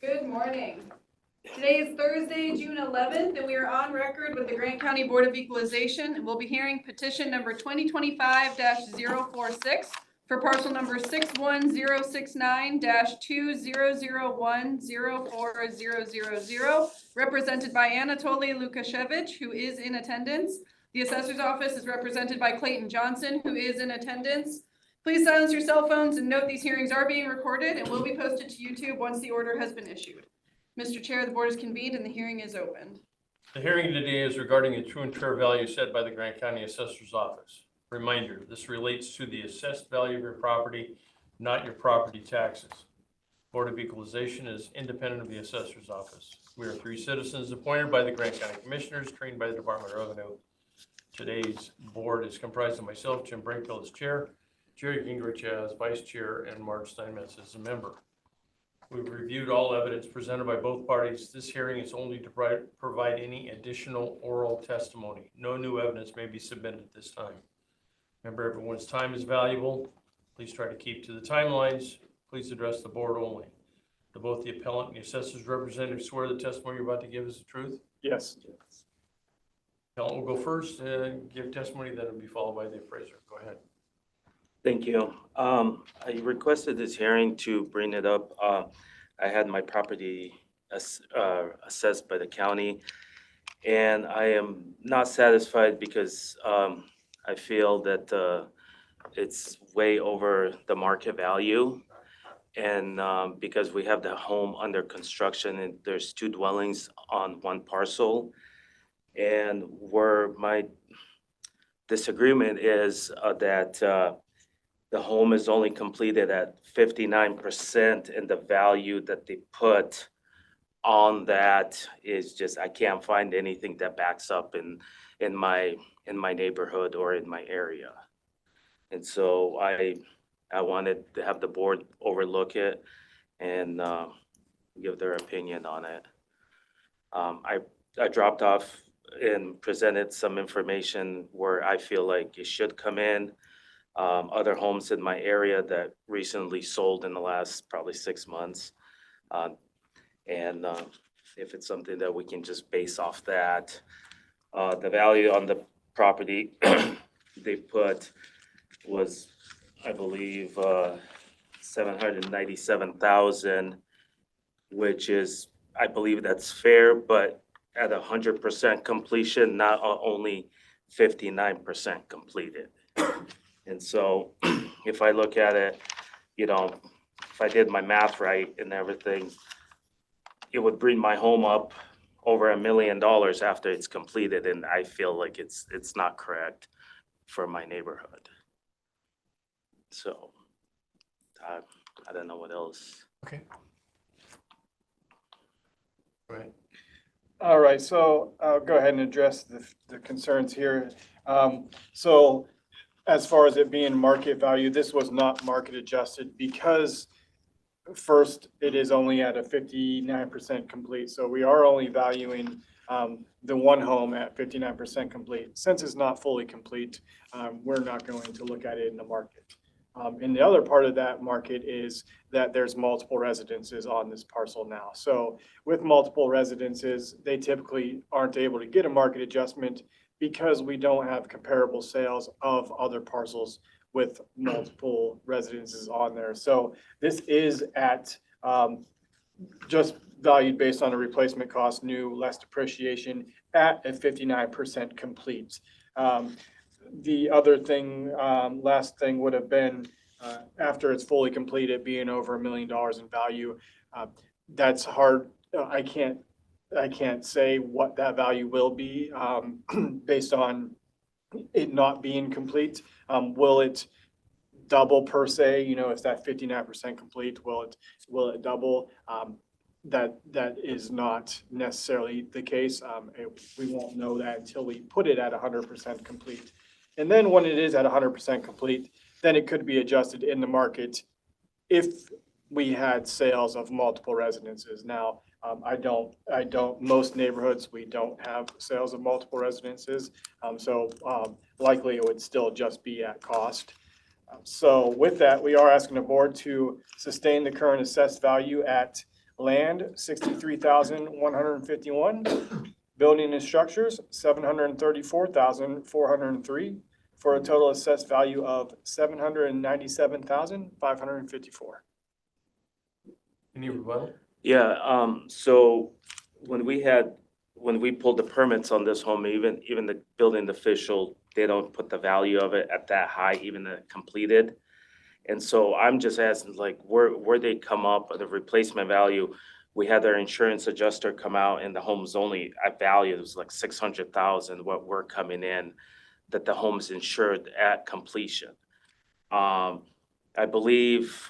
Good morning. Today is Thursday, June 11th, and we are on record with the Grant County Board of Equalization, and we'll be hearing petition number 2025-046 for parcel number 61069-2001-04000, represented by Anatoly Lukashevich, who is in attendance. The assessor's office is represented by Clayton Johnson, who is in attendance. Please silence your cell phones and note these hearings are being recorded and will be posted to YouTube once the order has been issued. Mr. Chair, the board is convened and the hearing is open. The hearing today is regarding the true and fair value set by the Grant County Assessor's Office. Reminder, this relates to the assessed value of your property, not your property taxes. Board of Equalization is independent of the Assessor's Office. We are 3 citizens appointed by the Grant County Commissioners, trained by the Department of Revenue. Today's board is comprised of myself, Jim Brinkfield as chair, Jerry Gingrich as vice chair, and Marge Steinmetz as a member. We've reviewed all evidence presented by both parties. This hearing is only to provide any additional oral testimony. No new evidence may be submitted at this time. Remember, everyone's time is valuable. Please try to keep to the timelines. Please address the board only. Do both the appellant and the assessor's representative swear the testimony you're about to give is the truth? Yes. Appellant will go first and give testimony, then it'll be followed by the appraiser. Go ahead. Thank you. I requested this hearing to bring it up. I had my property assessed by the county, and I am not satisfied because I feel that it's way over the market value. And because we have the home under construction and there's 2 dwellings on 1 parcel, and where my disagreement is that the home is only completed at 59%, and the value that they put on that is just, I can't find anything that backs up in my neighborhood or in my area. And so I wanted to have the board overlook it and give their opinion on it. I dropped off and presented some information where I feel like it should come in. Other homes in my area that recently sold in the last probably 6 months. If it's something that we can just base off that, the value on the property they put was, I believe, $797,000, which is, I believe that's fair, but at 100% completion, not only 59% completed. And so if I look at it, you know, if I did my math right and everything, it would bring my home up over $1 million after it's completed. And I feel like it's not correct for my neighborhood. So I don't know what else. Okay. Go ahead. All right, so I'll go ahead and address the concerns here. So as far as it being market value, this was not market adjusted because first, it is only at a 59% complete. So we are only valuing the 1 home at 59% complete. Since it's not fully complete, we're not going to look at it in the market. And the other part of that market is that there's multiple residences on this parcel now. So with multiple residences, they typically aren't able to get a market adjustment because we don't have comparable sales of other parcels with multiple residences on there. So this is at just valued based on a replacement cost, new, less depreciation at a 59% complete. The other thing, last thing would have been after it's fully completed, being over $1 million in value. That's hard. I can't say what that value will be based on it not being complete. Will it double per se? You know, if that 59% complete, will it double? That is not necessarily the case. We won't know that until we put it at 100% complete. And then when it is at 100% complete, then it could be adjusted in the market if we had sales of multiple residences. Now, most neighborhoods, we don't have sales of multiple residences. So likely it would still just be at cost. So with that, we are asking the board to sustain the current assessed value at Land, 63,151. Building and structures, 734,403, for a total assessed value of 797,554. Any rebuttal? Yeah, so when we pulled the permits on this home, even the building official, they don't put the value of it at that high, even the completed. And so I'm just asking, like, where they come up with the replacement value? We had our insurance adjuster come out and the home's only at value, it was like 600,000, what we're coming in, that the home's insured at completion. I believe,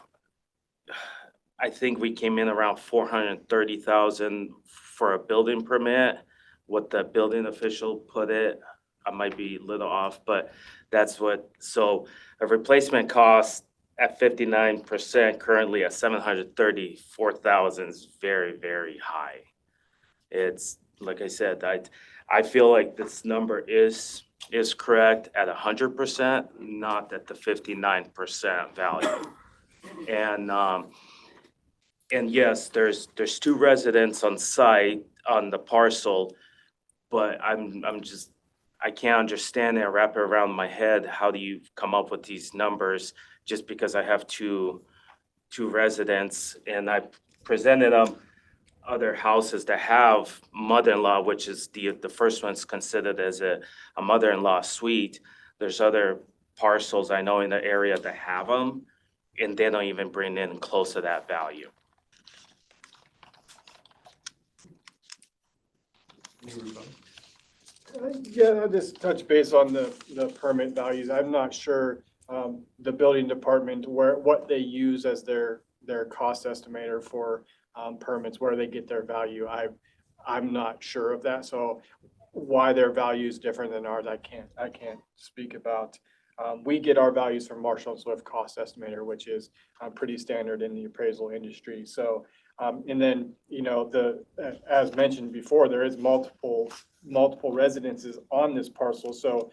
I think we came in around 430,000 for a building permit. What the building official put it, I might be a little off, but that's what, so a replacement cost at 59%, currently at 734,000 is very, very high. It's, like I said, I feel like this number is correct at 100%, not at the 59% value. And yes, there's two residents on site on the parcel, but I can't understand it, wrap it around my head. How do you come up with these numbers just because I have two residents? And I presented them other houses that have mother-in-law, which is the first one's considered as a mother-in-law suite. There's other parcels I know in the area that have them, and they don't even bring in close to that value. Any rebuttal? Yeah, I'll just touch base on the permit values. I'm not sure the building department, what they use as their cost estimator for permits, where they get their value. I'm not sure of that. So why their value is different than ours, I can't speak about. We get our values from Marshall & Swift Cost Estimator, which is pretty standard in the appraisal industry. So, and then, you know, as mentioned before, there is multiple residences on this parcel. So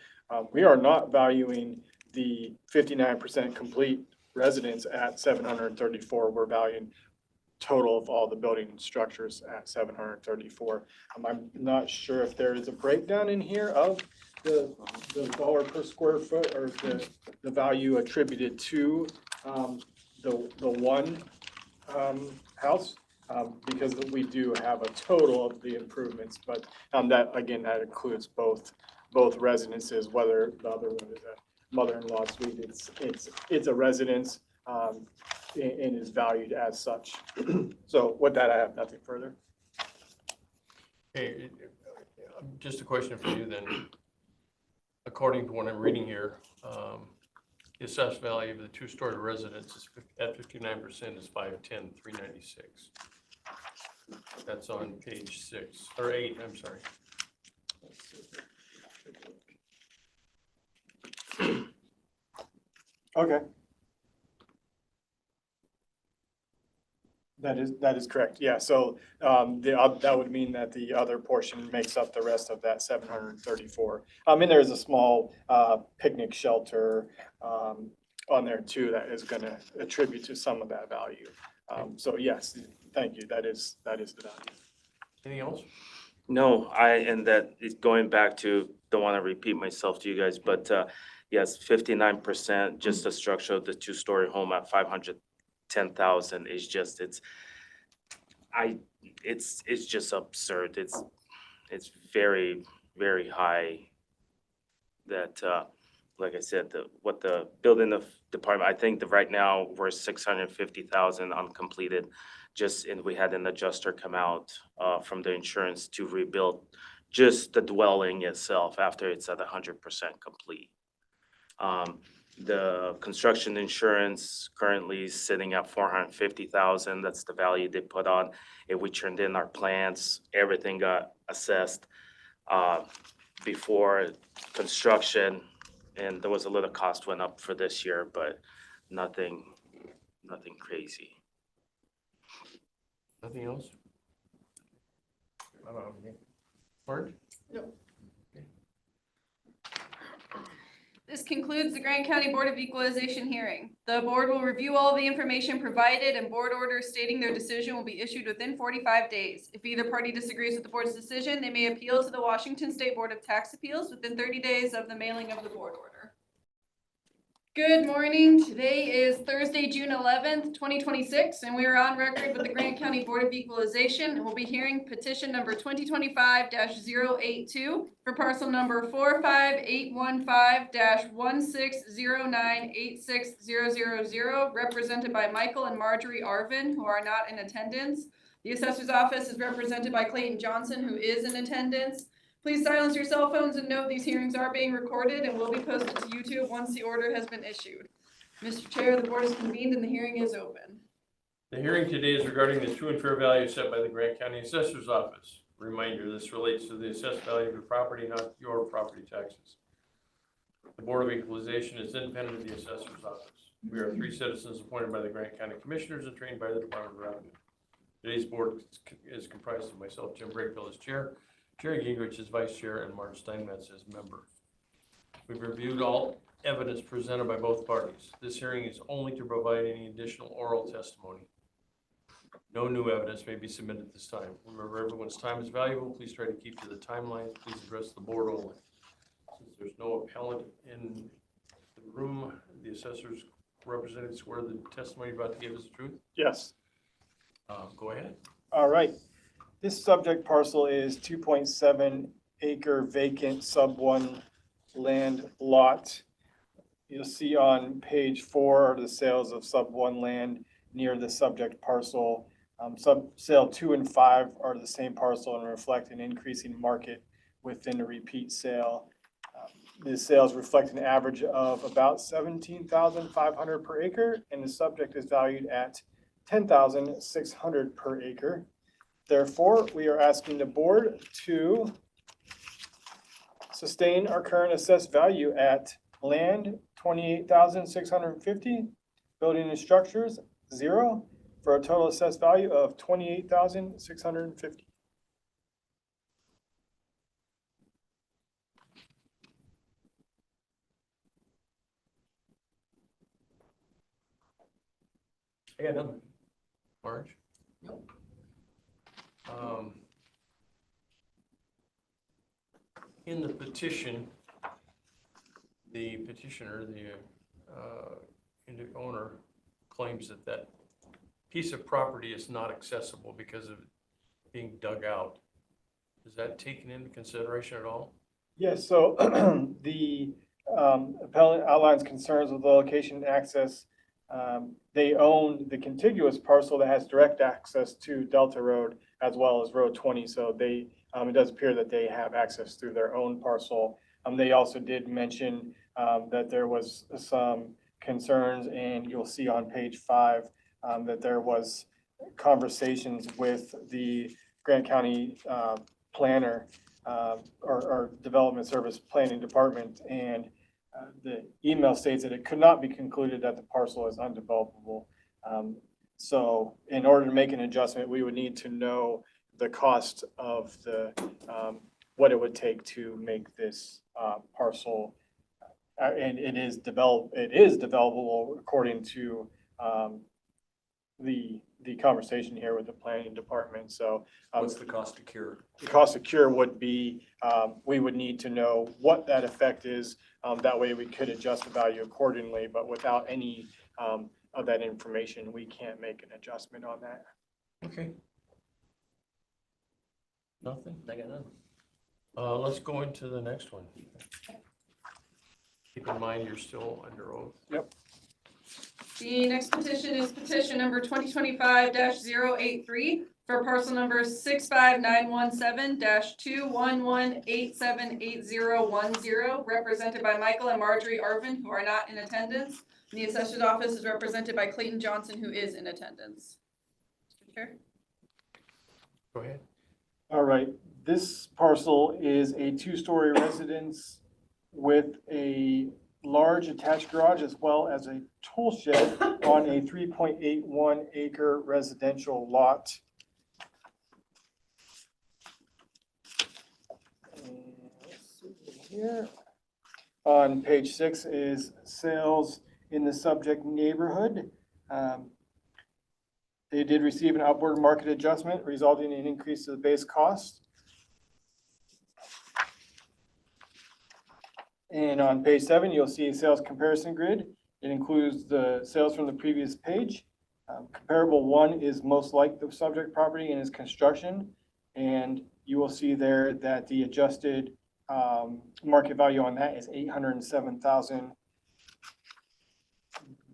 we are not valuing the 59% complete residence at 734. We're valuing total of all the building structures at 734. I'm not sure if there is a breakdown in here of the dollar per square foot or the value attributed to the one house, because we do have a total of the improvements, but that includes both residences, whether the other one is a mother-in-law suite, it's a residence, and is valued as such. So with that, I have nothing further. Okay, just a question for you then. According to what I'm reading here, the assessed value of the two-story residence is at 59% is 510,396. That's on page 6 or 8. I'm sorry. Okay. That is correct. Yeah. So that would mean that the other portion makes up the rest of that 734. And there's a small picnic shelter on there too that is going to attribute to some of that value. So yes, thank you. That is the value. Anything else? No, and that is going back to, don't want to repeat myself to you guys, but yes, 59%, just the structure of the two-story home at 510,000 is just, it's just absurd. It's very, very high that, like I said, what the building department, I think that right now we're 650,000 uncompleted. And we had an adjuster come out from the insurance to rebuild just the dwelling itself after it's at 100% complete. The construction insurance currently is sitting at 450,000. That's the value they put on. If we turned in our plans, everything got assessed before construction, and there was a little cost went up for this year, but nothing crazy. Nothing else? I don't have anything. Marge? No. This concludes the Grant County Board of Equalization hearing. The board will review all the information provided and board orders stating their decision will be issued within 45 days. If either party disagrees with the board's decision, they may appeal to the Washington State Board of Tax Appeals within 30 days of the mailing of the board order. Good morning. Today is Thursday, June 11th, 2026, and we are on record with the Grant County Board of Equalization, and we'll be hearing petition number 2025-082 for parcel number 45815-16098600, represented by Michael and Marjorie Arvin, who are not in attendance. The assessor's office is represented by Clayton Johnson, who is in attendance. Please silence your cell phones and note these hearings are being recorded and will be posted to YouTube once the order has been issued. Mr. Chair, the board is convened and the hearing is open. The hearing today is regarding the true and fair value set by the Grant County Assessor's Office. Reminder, this relates to the assessed value of your property, not your property taxes. The Board of Equalization is independent of the Assessor's Office. We are 3 citizens appointed by the Grant County Commissioners and trained by the Department of Revenue. Today's board is comprised of myself, Jim Brakefield, as chair, Jerry Gingrich as vice chair, and Mark Steinmetz as member. We've reviewed all evidence presented by both parties. This hearing is only to provide any additional oral testimony. No new evidence may be submitted at this time. Remember, everyone's time is valuable. Please try to keep to the timeline. Please address the board only. Since there's no appellant in the room, the assessor's representative swear the testimony you're about to give is the truth. Yes. Go ahead. All right. This subject parcel is 2.7 acre vacant sub 1 land lot. You'll see on page 4 are the sales of sub 1 land near the subject parcel. Sale 2 and 5 are the same parcel and reflect an increasing market within a repeat sale. The sales reflect an average of about $17,500 per acre, and the subject is valued at $10,600 per acre. Therefore, we are asking the board to sustain our current assessed value at land $28,650, building and structures 0, for a total assessed value of $28,650. I got nothing. Marge? Nope. In the petition, the petitioner, the owner, claims that that piece of property is not accessible because of it being dug out. Is that taken into consideration at all? Yes, so the appellant outlines concerns with the location and access. They own the contiguous parcel that has direct access to Delta Road as well as Road 20. So they, it does appear that they have access through their own parcel. They also did mention that there was some concerns, and you'll see on page 5 that there was conversations with the Grant County planner or development service planning department, and the email states that it could not be concluded that the parcel is undevelopable. So in order to make an adjustment, we would need to know the cost of the what it would take to make this parcel, and it is developable according to the conversation here with the planning department. So what's the cost to cure? the cost of cure would be, we would need to know what that effect is. That way we could adjust the value accordingly, but without any of that information, we can't make an adjustment on that. Okay. Nothing? I got nothing. Let's go into the next one. Keep in mind, you're still under oath. Yep. The next petition is petition number 2025-083 for parcel number 65917-211878010, represented by Michael and Marjorie Arvin, who are not in attendance. And the assessor's office is represented by Clayton Johnson, who is in attendance. Mr. Chair. Go ahead. All right, this parcel is a 2-story residence with a large attached garage as well as a tool shed on a 3.81 acre residential lot. And let's see here. On page 6 is sales in the subject neighborhood. They did receive an upward market adjustment resulting in an increase to the base cost. And on page 7, you'll see a sales comparison grid. It includes the sales from the previous page. Comparable 1 is most like the subject property in its construction. And you will see there that the adjusted market value on that is $807,000.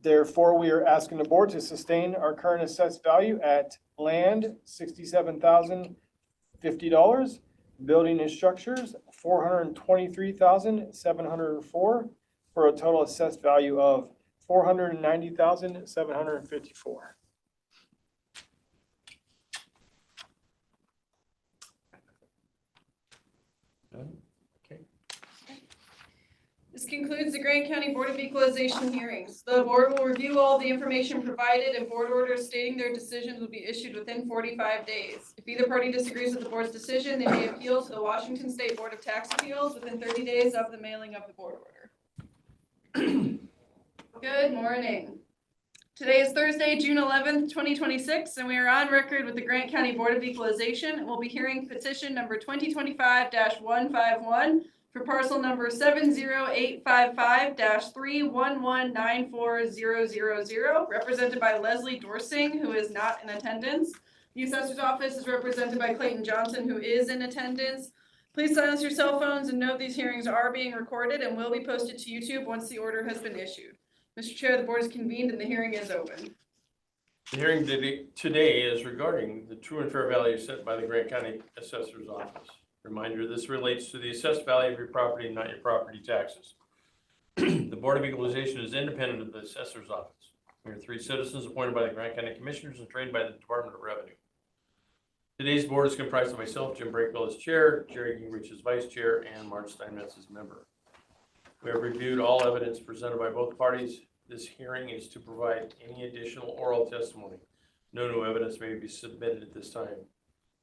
Therefore, we are asking the board to sustain our current assessed value at land, $67,050, building and structures, $423,704, for a total assessed value of $490,754. Okay. This concludes the Grant County Board of Equalization hearings. The board will review all the information provided, and board orders stating their decisions will be issued within 45 days. If either party disagrees with the board's decision, they may appeal to the Washington State Board of Tax Appeals within 30 days of the mailing of the board order. Good morning. Today is Thursday, June 11th, 2026, and we are on record with the Grant County Board of Equalization, and we'll be hearing petition number 2025-151 for parcel number 70855-311940000, represented by Leslie Dorsing, who is not in attendance. The assessor's office is represented by Clayton Johnson, who is in attendance. Please silence your cell phones and note these hearings are being recorded and will be posted to YouTube once the order has been issued. Mr. Chair, the board is convened and the hearing is open. The hearing today is regarding the true and fair value set by the Grant County Assessor's Office. Reminder, this relates to the assessed value of your property, not your property taxes. The Board of Equalization is independent of the Assessor's Office. We are 3 citizens appointed by the Grant County Commissioners and trained by the Department of Revenue. Today's board is comprised of myself, Jim Breakville as chair, Jerry Gingrich as vice chair, and Marge Steinmetz as member. We have reviewed all evidence presented by both parties. This hearing is to provide any additional oral testimony. No new evidence may be submitted at this time.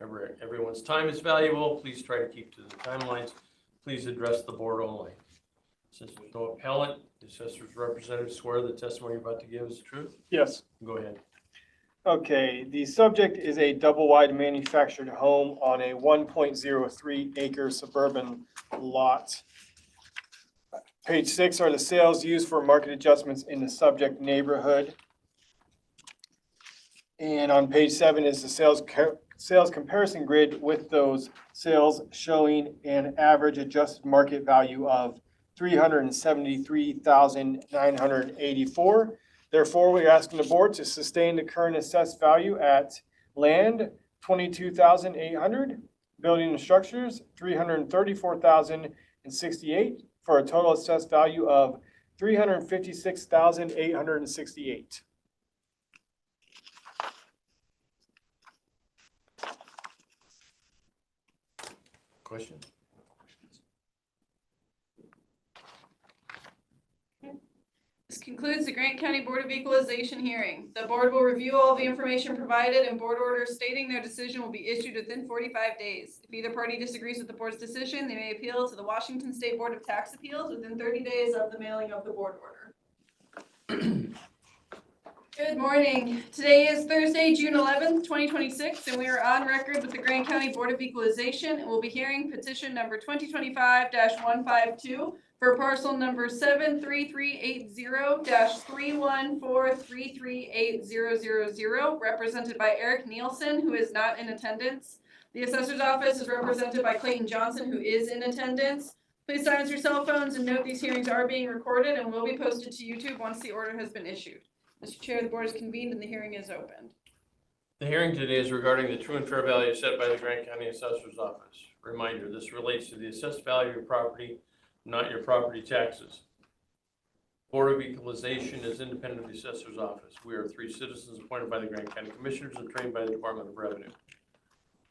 Remember, everyone's time is valuable. Please try to keep to the timelines. Please address the board only. Since there's no appellant, the assessor's representative swear the testimony you're about to give is the truth. Yes. Go ahead. Okay, the subject is a double-wide manufactured home on a 1.03 acre suburban lot. Page 6 are the sales used for market adjustments in the subject neighborhood. And on page 7 is the sales comparison grid with those sales showing an average adjusted market value of $373,984. Therefore, we are asking the board to sustain the current assessed value at land, $22,800, building and structures, $334,068, for a total assessed value of $356,868. Questions? This concludes the Grant County Board of Equalization hearing. The board will review all the information provided, and board orders stating their decision will be issued within 45 days. If either party disagrees with the board's decision, they may appeal to the Washington State Board of Tax Appeals within 30 days of the mailing of the board order. Good morning. Today is Thursday, June 11th, 2026, and we are on record with the Grant County Board of Equalization, and we'll be hearing petition number 2025-152 for parcel number 73380-314338000, represented by Eric Nielsen, who is not in attendance. The assessor's office is represented by Clayton Johnson, who is in attendance. Please silence your cell phones and note these hearings are being recorded and will be posted to YouTube once the order has been issued. Mr. Chair, the board is convened and the hearing is open. The hearing today is regarding the true and fair value set by the Grant County Assessor's Office. Reminder, this relates to the assessed value of your property, not your property taxes. Board of Equalization is independent of the Assessor's Office. We are 3 citizens appointed by the Grant County Commissioners and trained by the Department of Revenue.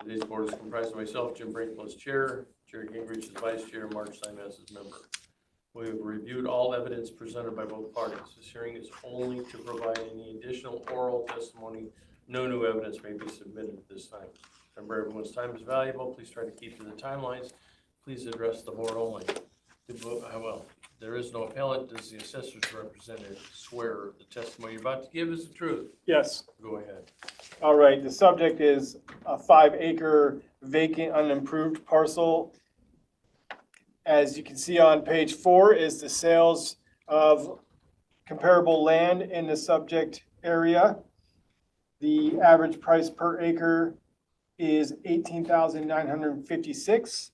Today's board is comprised of myself, Jim Breakville as chair, Jerry Gingrich as vice chair, Marge Steinmetz as member. We have reviewed all evidence presented by both parties. This hearing is only to provide any additional oral testimony. No new evidence may be submitted at this time. Remember, everyone's time is valuable. Please try to keep to the timelines. Please address the board only. Well, there is no appellant. Does the assessor's representative swear the testimony you're about to give is the truth? Yes. Go ahead. All right, the subject is a 5-acre vacant unimproved parcel. As you can see on page 4 is the sales of comparable land in the subject area. The average price per acre is $18,956.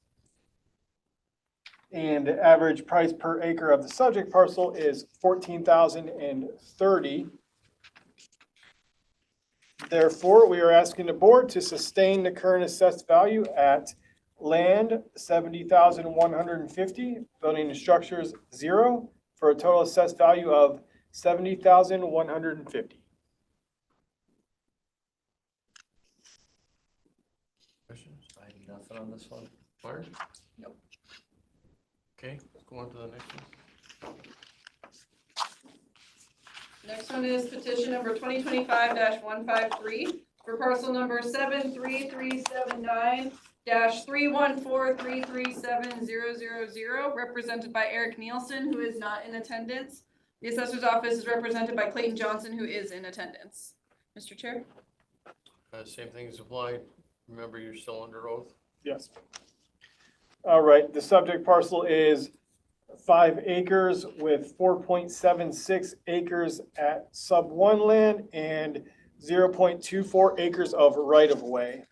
And the average price per acre of the subject parcel is $14,030. Therefore, we are asking the board to sustain the current assessed value at land $70,150, building and structures 0, for a total assessed value of $70,150. Questions? I have nothing on this one. Mark? Nope. Okay, let's go on to the next one. Next one is petition number 2025-153 for parcel number 73379-314337000, represented by Eric Nielsen, who is not in attendance. The assessor's office is represented by Clayton Johnson, who is in attendance. Mr. Chair? Same things apply. Remember, you're still under oath. Yes. All right, the subject parcel is 5 acres with 4.76 acres at sub 1 land and 0.24 acres of right of way.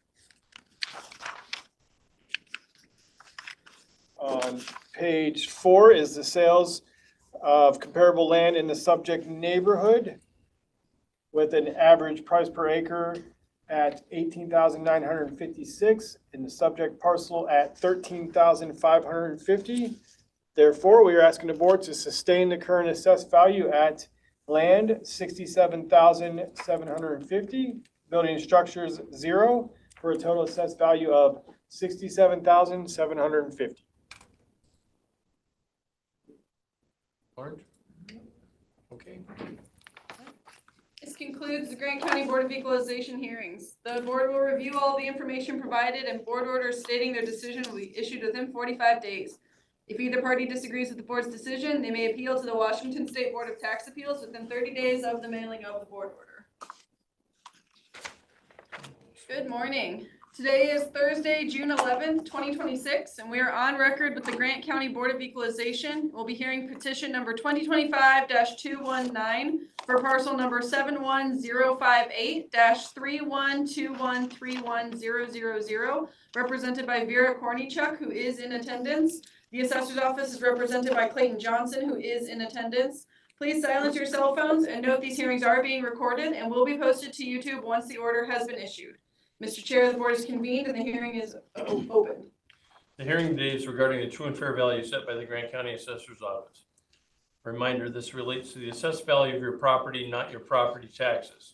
On page 4 is the sales of comparable land in the subject neighborhood with an average price per acre at $18,956 and the subject parcel at $13,550. Therefore, we are asking the board to sustain the current assessed value at land $67,750, building and structures 0, for a total assessed value of $67,750. Orange? Okay. This concludes the Grant County Board of Equalization hearings. The board will review all the information provided, and board orders stating their decision will be issued within 45 days. If either party disagrees with the board's decision, they may appeal to the Washington State Board of Tax Appeals within 30 days of the mailing of the board order. Good morning. Today is Thursday, June 11th, 2026, and we are on record with the Grant County Board of Equalization. We'll be hearing petition number 2025-219 for parcel number 71058-312131000, represented by Vera Kornichuk, who is in attendance. The assessor's office is represented by Clayton Johnson, who is in attendance. Please silence your cell phones and note these hearings are being recorded and will be posted to YouTube once the order has been issued. Mr. Chair, the board is convened and the hearing is open. The hearing today is regarding the true and fair value set by the Grant County Assessor's Office. Reminder, this relates to the assessed value of your property, not your property taxes.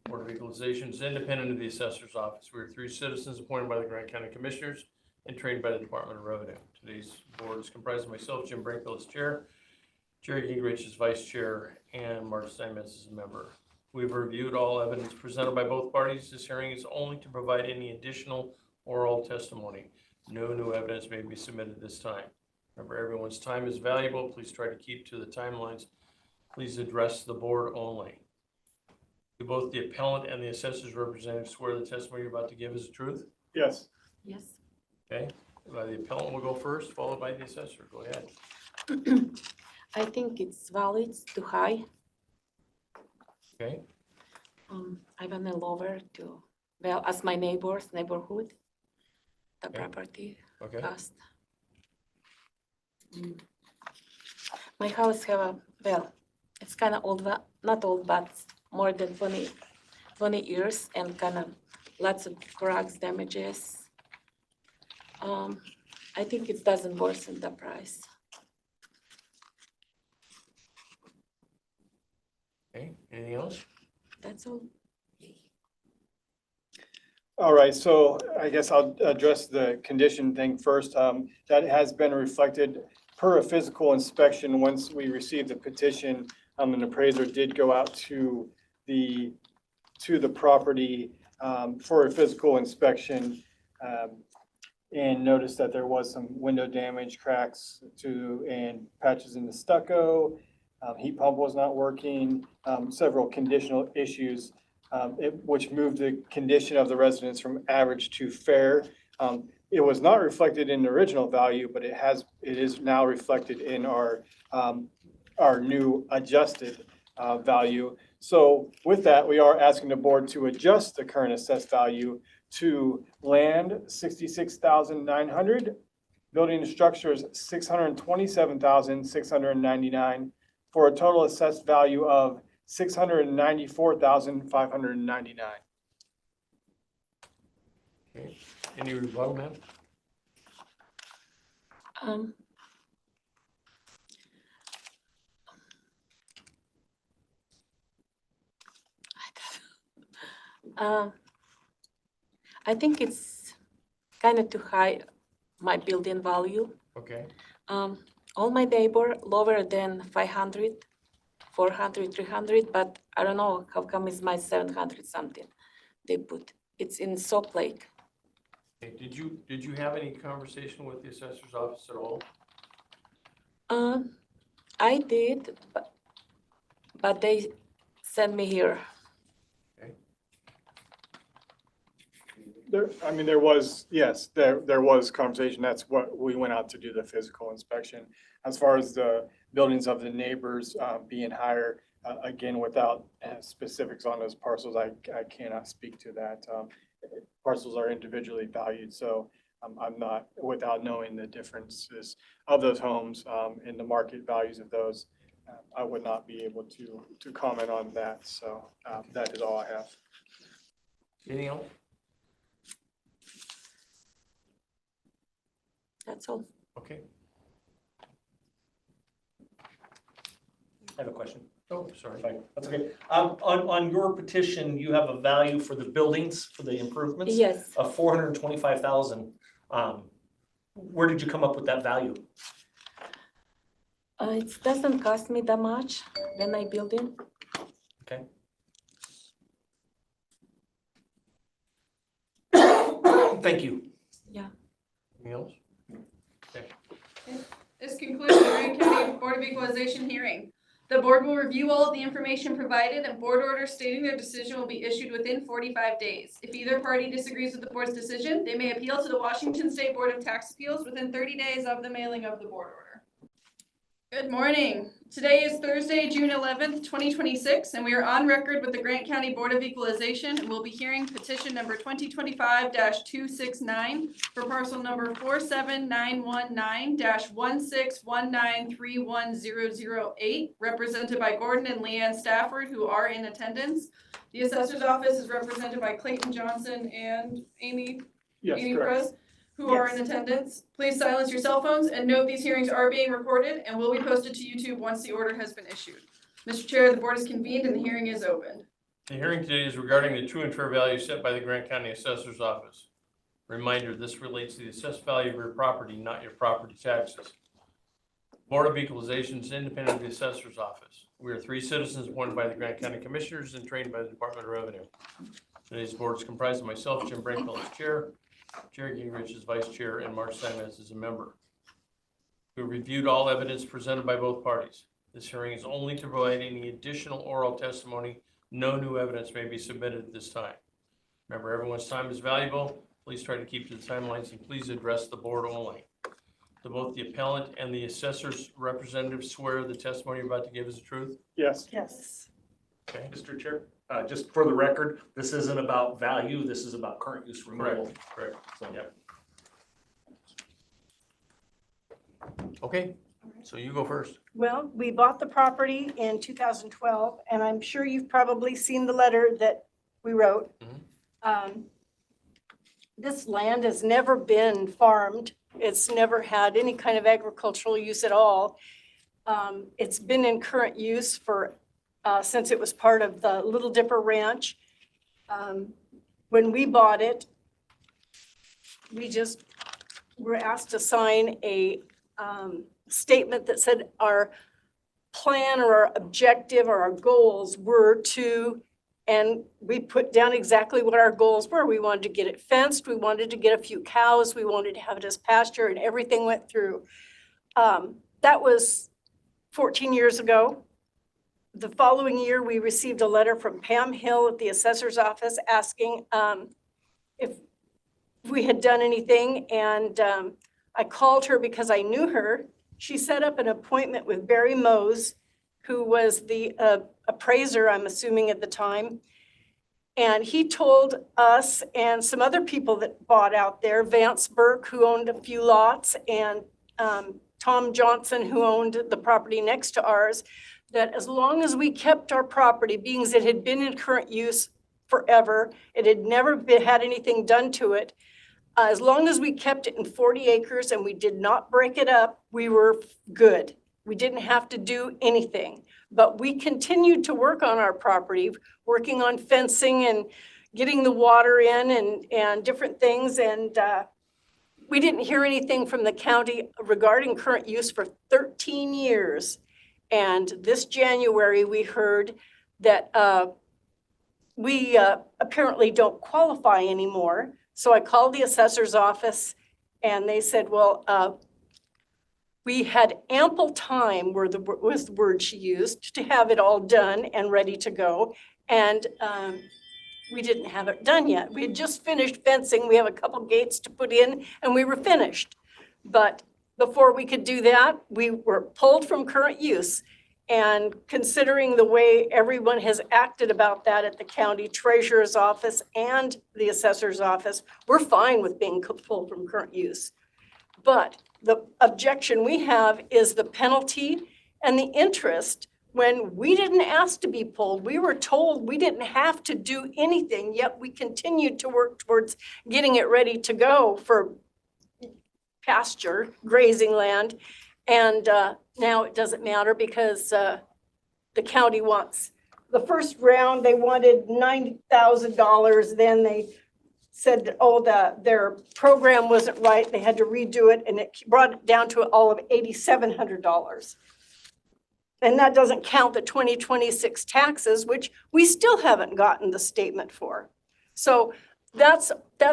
Board of Equalization is independent of the Assessor's Office. We are 3 citizens appointed by the Grant County Commissioners and trained by the Department of Revenue. Today's board is comprised of myself, Jim Brinkville as chair, Jerry Gingrich as vice chair, and Mark Steinmetz as a member. We've reviewed all evidence presented by both parties. This hearing is only to provide any additional oral testimony. No new evidence may be submitted this time. Remember, everyone's time is valuable. Please try to keep to the timelines. Please address the board only. Do both the appellant and the assessor's representative swear the testimony you're about to give is the truth? Yes. Yes. Okay, the appellant will go first, followed by the assessor. Go ahead. I think it's valid to high. Okay, I want to lower to, well, as my neighborhood, the Okay. property okay, cost. My house have a, well, it's kind of old, not old, but more than 20 years and kind of lots of cracks, damages. I think it doesn't worsen the price. okay. Anything else? That's all. All right, so I guess I'll address the condition thing first. That has been reflected per a physical inspection. Once we received the petition, an appraiser did go out to the property for a physical inspection. and noticed that there was some window damage, cracks and patches in the stucco. Heat pump was not working, several conditional issues, which moved the condition of the residence from average to fair. It was not reflected in the original value, but it is now reflected in our new adjusted value. So with that, we are asking the board to adjust the current assessed value to land 66,900, building and structures 627,699, for a total assessed value of 694,599. Okay. Any rebuttal, ma'am? I think it's kind of too high, my building value. Okay. All my neighbor lower than 500, 400, 300, but I don't know how come it's my 700 something they put. It's in Salt Lake. Okay. Did you have any conversation with the assessor's office at all? I did, but they sent me here. There was, yes, there was conversation. That's what we went out to do the physical inspection. As far as the buildings of the neighbors being higher, again, without specifics on those parcels, I cannot speak to that. Parcels are individually valued, so I'm not, without knowing the differences of those homes and the market values of those, I would not be able to comment on that. So that is all I have. Anything else? That's all. Okay. I have a question. Oh, sorry. Fine, that's okay. On your petition, you have a value for the buildings, for the improvements? Yes. Of 425,000. Where did you come up with that value? It doesn't cost me that much when I build it. Okay. Thank you. Yeah. Anything else? This concludes the Grant County Board of Equalization hearing. The board will review all of the information provided, and board orders stating their decision will be issued within 45 days. If either party disagrees with the board's decision, they may appeal to the Washington State Board of Tax Appeals within 30 days of the mailing of the board order. Good morning. Today is Thursday, June 11th, 2026, and we are on record with the Grant County Board of Equalization, and we'll be hearing petition number 2025-269 for parcel number 47919-161931008, represented by Gordon and Leanne Stafford, who are in attendance. The assessor's office is represented by Clayton Johnson and Amy Yes, correct. Perez, who are in attendance. Please silence your cell phones and note these hearings are being recorded and will be posted to YouTube once the order has been issued. Mr. Chair, the board is convened and the hearing is open. The hearing today is regarding the true and fair value set by the Grant County Assessor's Office. Reminder, this relates to the assessed value of your property, not your property taxes. Board of Equalization is independent of the Assessor's Office. We are 3 citizens appointed by the Grant County Commissioners and trained by the Department of Revenue. Today's board is comprised of myself, Jim Brankville as chair, Jerry Gingrich as vice chair, and Mark Simons as a member. We reviewed all evidence presented by both parties. This hearing is only to provide any additional oral testimony. No new evidence may be submitted at this time. Remember, everyone's time is valuable. Please try to keep to the timelines and please address the board only. Do both the appellant and the assessor's representative swear the testimony you're about to give is the truth? Yes. Yes. Okay. Mr. Chair, just for the record, this isn't about value, this is about current use removal. Correct. So, Yep. Okay, so you go first. Well, we bought the property in 2012, and I'm sure you've probably seen the letter that we wrote. This land has never been farmed. It's never had any kind of agricultural use at all. It's been in current use for since it was part of the Little Dipper Ranch. When we bought it, we just were asked to sign a statement that said our plan or our objective or our goals were to And we put down exactly what our goals were. We wanted to get it fenced. We wanted to get a few cows. We wanted to have it as pasture, and everything went through. That was 14 years ago. The following year, we received a letter from Pam Hill at the assessor's office asking if we had done anything. And I called her because I knew her. She set up an appointment with Barry Mose, who was the appraiser, I'm assuming at the time. And he told us and some other people that bought out there, Vance Burke, who owned a few lots, and Tom Johnson, who owned the property next to ours, that as long as we kept our property, being it had been in current use forever, it had never had anything done to it, as long as we kept it in 40 acres and we did not break it up, we were good. We didn't have to do anything. But we continued to work on our property, working on fencing and getting the water in and different things. And we didn't hear anything from the county regarding current use for 13 years. And this January, we heard that we apparently don't qualify anymore. So I called the assessor's office and they said, well, we had ample time, was the word she used, to have it all done and ready to go. And we didn't have it done yet. We had just finished fencing. We have a couple gates to put in and we were finished. But before we could do that, we were pulled from current use. And considering the way everyone has acted about that at the county treasurer's office and the assessor's office, we're fine with being pulled from current use. But the objection we have is the penalty and the interest. When we didn't ask to be pulled, we were told we didn't have to do anything, yet we continued to work towards getting it ready to go for pasture, grazing land. And now it doesn't matter because the county wants, the first round, they wanted $90,000. Then they said that, oh, their program wasn't right. They had to redo it, and it brought it down to all of $8,700. And that doesn't count the 2026 taxes, which we still haven't gotten the statement for. So that's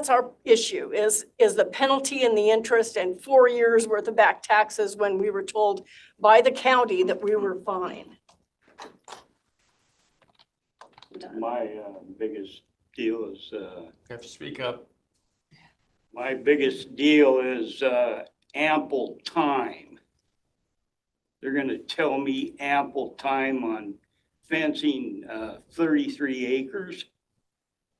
our issue is the penalty and the interest and 4 years worth of back taxes when we were told by the county that we were fine. My biggest deal is, You have to speak up. my biggest deal is ample time. They're gonna tell me ample time on fencing 33 acres,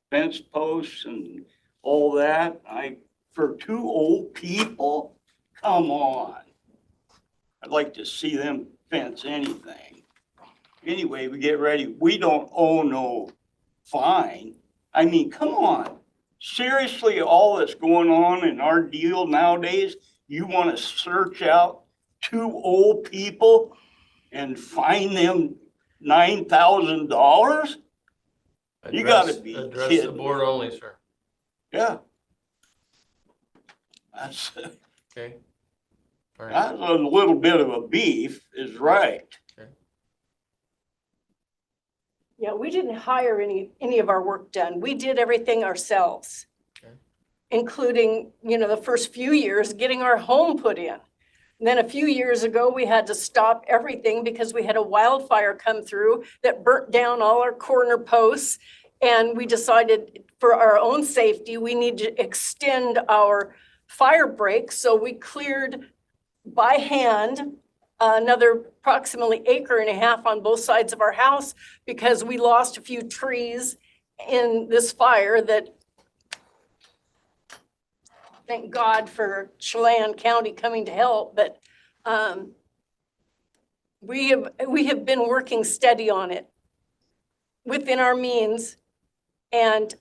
fence posts and all that. For two old people, come on. I'd like to see them fence anything. Anyway, we get ready. We don't owe no fine. I mean, come on. Seriously, all that's going on in our deal nowadays, you want to search out two old people and fine them $9,000? You gotta be Address the kidding. board only, sir. Yeah. That's Okay? All right. a little bit of a beef is right. Yeah, we didn't hire any of our work done. We did everything ourselves, Okay. including, the first few years getting our home put in. And then a few years ago, we had to stop everything because we had a wildfire come through that burnt down all our corner posts. And we decided for our own safety, we need to extend our fire break. So we cleared by hand another approximately 1.5 acres on both sides of our house because we lost a few trees in this fire that, thank God for Chelan County coming to help, but we have been working steady on it within our means. And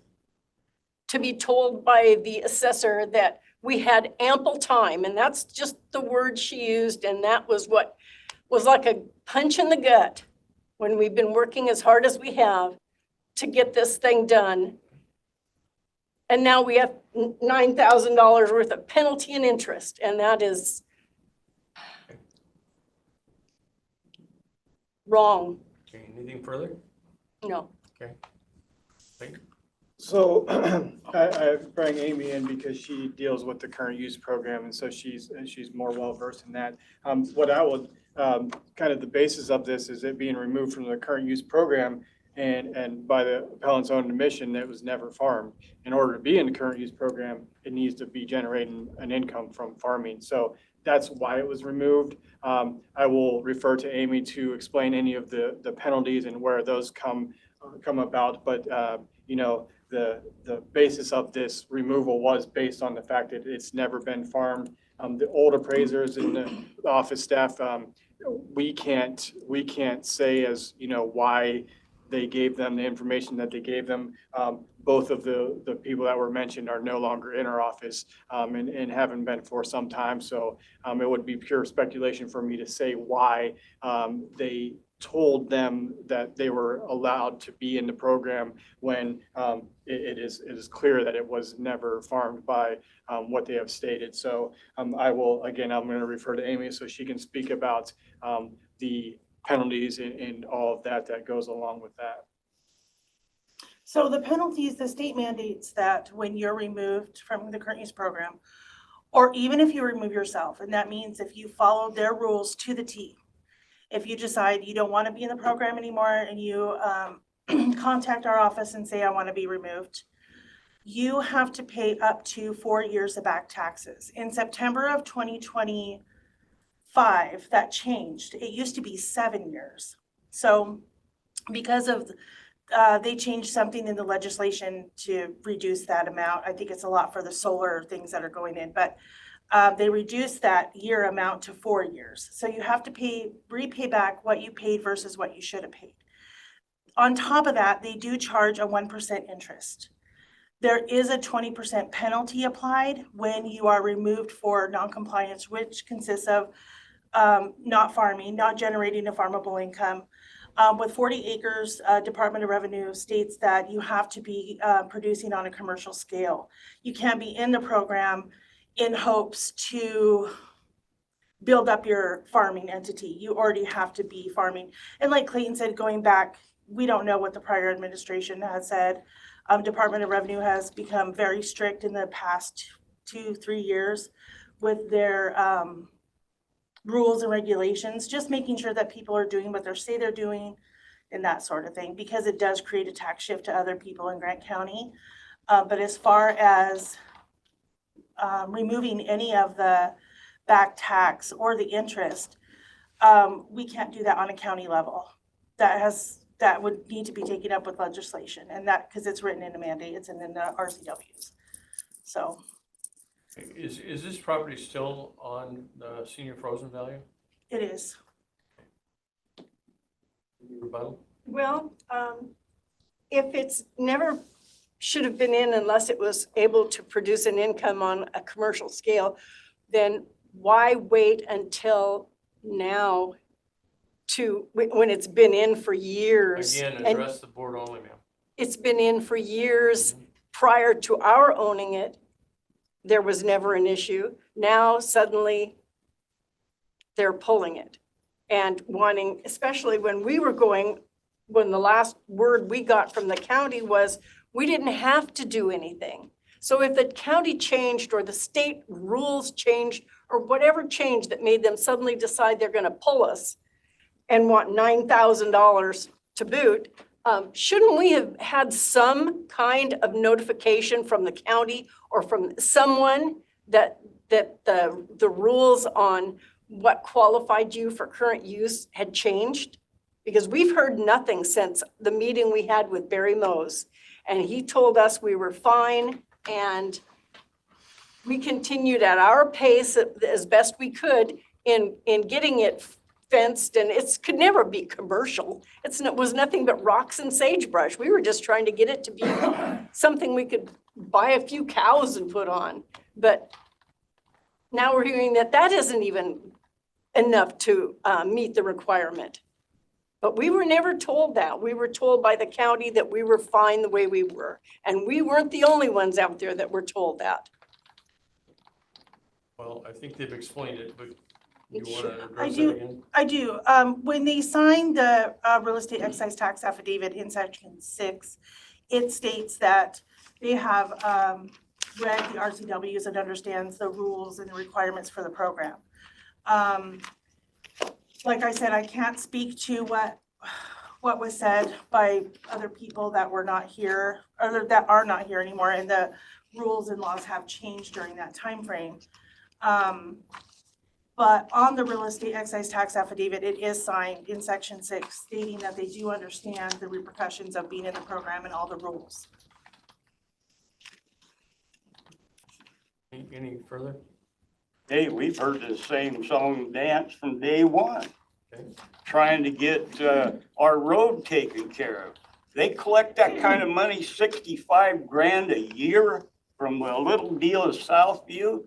to be told by the assessor that we had ample time, and that's just the word she used, and that was what was like a punch in the gut when we've been working as hard as we have to get this thing done. And now we have $9,000 worth of penalty and interest, and that is wrong. Okay, anything further? No. Okay. So I bring Amy in because she deals with the current use program, and so she's more well versed in that. What I would, kind of the basis of this is it being removed from the current use program, and by the appellant's own admission, it was never farmed. In order to be in the current use program, it needs to be generating an income from farming. So that's why it was removed. I will refer to Amy to explain any of the penalties and where those come about, but you know, the basis of this removal was based on the fact that it's never been farmed. The old appraisers and the office staff, we can't say as, you know, why they gave them the information that they gave them. Both of the people that were mentioned are no longer in our office, and haven't been for some time. So it would be pure speculation for me to say why they told them that they were allowed to be in the program when it is clear that it was never farmed by what they have stated. So I will, again, I'm going to refer to Amy so she can speak about the penalties and all of that goes along with that. So the penalties, the state mandates that when you're removed from the current use program, or even if you remove yourself, and that means if you follow their rules to the T, if you decide you don't want to be in the program anymore and you contact our office and say, I want to be removed, you have to pay up to 4 years of back taxes. In September of 2025, that changed. It used to be 7 years. So because of they changed something in the legislation to reduce that amount. I think it's a lot for the solar things that are going in, but they reduced that year amount to 4 years. So you have to repay back what you paid versus what you should have paid. On top of that, they do charge a 1% interest. There is a 20% penalty applied when you are removed for noncompliance, which consists of not farming, not generating a farmable income. With 40 acres, Department of Revenue states that you have to be producing on a commercial scale. You can't be in the program in hopes to build up your farming entity. You already have to be farming. And like Clayton said, going back, we don't know what the prior administration has said. Department of Revenue has become very strict in the past 2-3 years with their rules and regulations, just making sure that people are doing what they say they're doing and that sort of thing, because it does create a tax shift to other people in Grant County. But as far as removing any of the back tax or the interest, we can't do that on a county level. That would need to be taken up with legislation, and that because it's written in the mandate, it's in the RCWs. So. Is this property still on the senior frozen value? It is. Rebuttal? Well, if it's never should have been in unless it was able to produce an income on a commercial scale, then why wait until now to, when it's been in for years? Again, And address the board only, ma'am. it's been in for years prior to our owning it. There was never an issue. Now suddenly they're pulling it and wanting, especially when we were going, when the last word we got from the county was we didn't have to do anything. So if the county changed or the state rules changed or whatever changed that made them suddenly decide they're going to pull us and want $9,000 to boot, shouldn't we have had some kind of notification from the county or from someone that the rules on what qualified you for current use had changed? Because we've heard nothing since the meeting we had with Barry Mose, and he told us we were fine, and we continued at our pace as best we could in getting it fenced, and it could never be commercial. It was nothing but rocks and sagebrush. We were just trying to get it to be something we could buy a few cows and put on. But now we're hearing that isn't even enough to meet the requirement. But we were never told that. We were told by the county that we were fine the way we were. And we weren't the only ones out there that were told that. Well, I think they've explained it, but you want to I address do. it again? I do. When they signed the real estate excise tax affidavit in section 6, it states that they have read the RCWs and understands the rules and the requiremements for the program. Like I said, I can't speak to what was said by other people that were not here, or that are not here anymore, and the rules and laws have changed during that time frame. But on the real estate excise tax affidavit, it is signed in section 6 stating that they do understand the repercussions of being in the program and all the rules. Any further? Hey, we've heard the same song and dance from day one. Okay. Trying to get our road taken care of. They collect that kind of money, 65 grand a year from a little deal of Southview.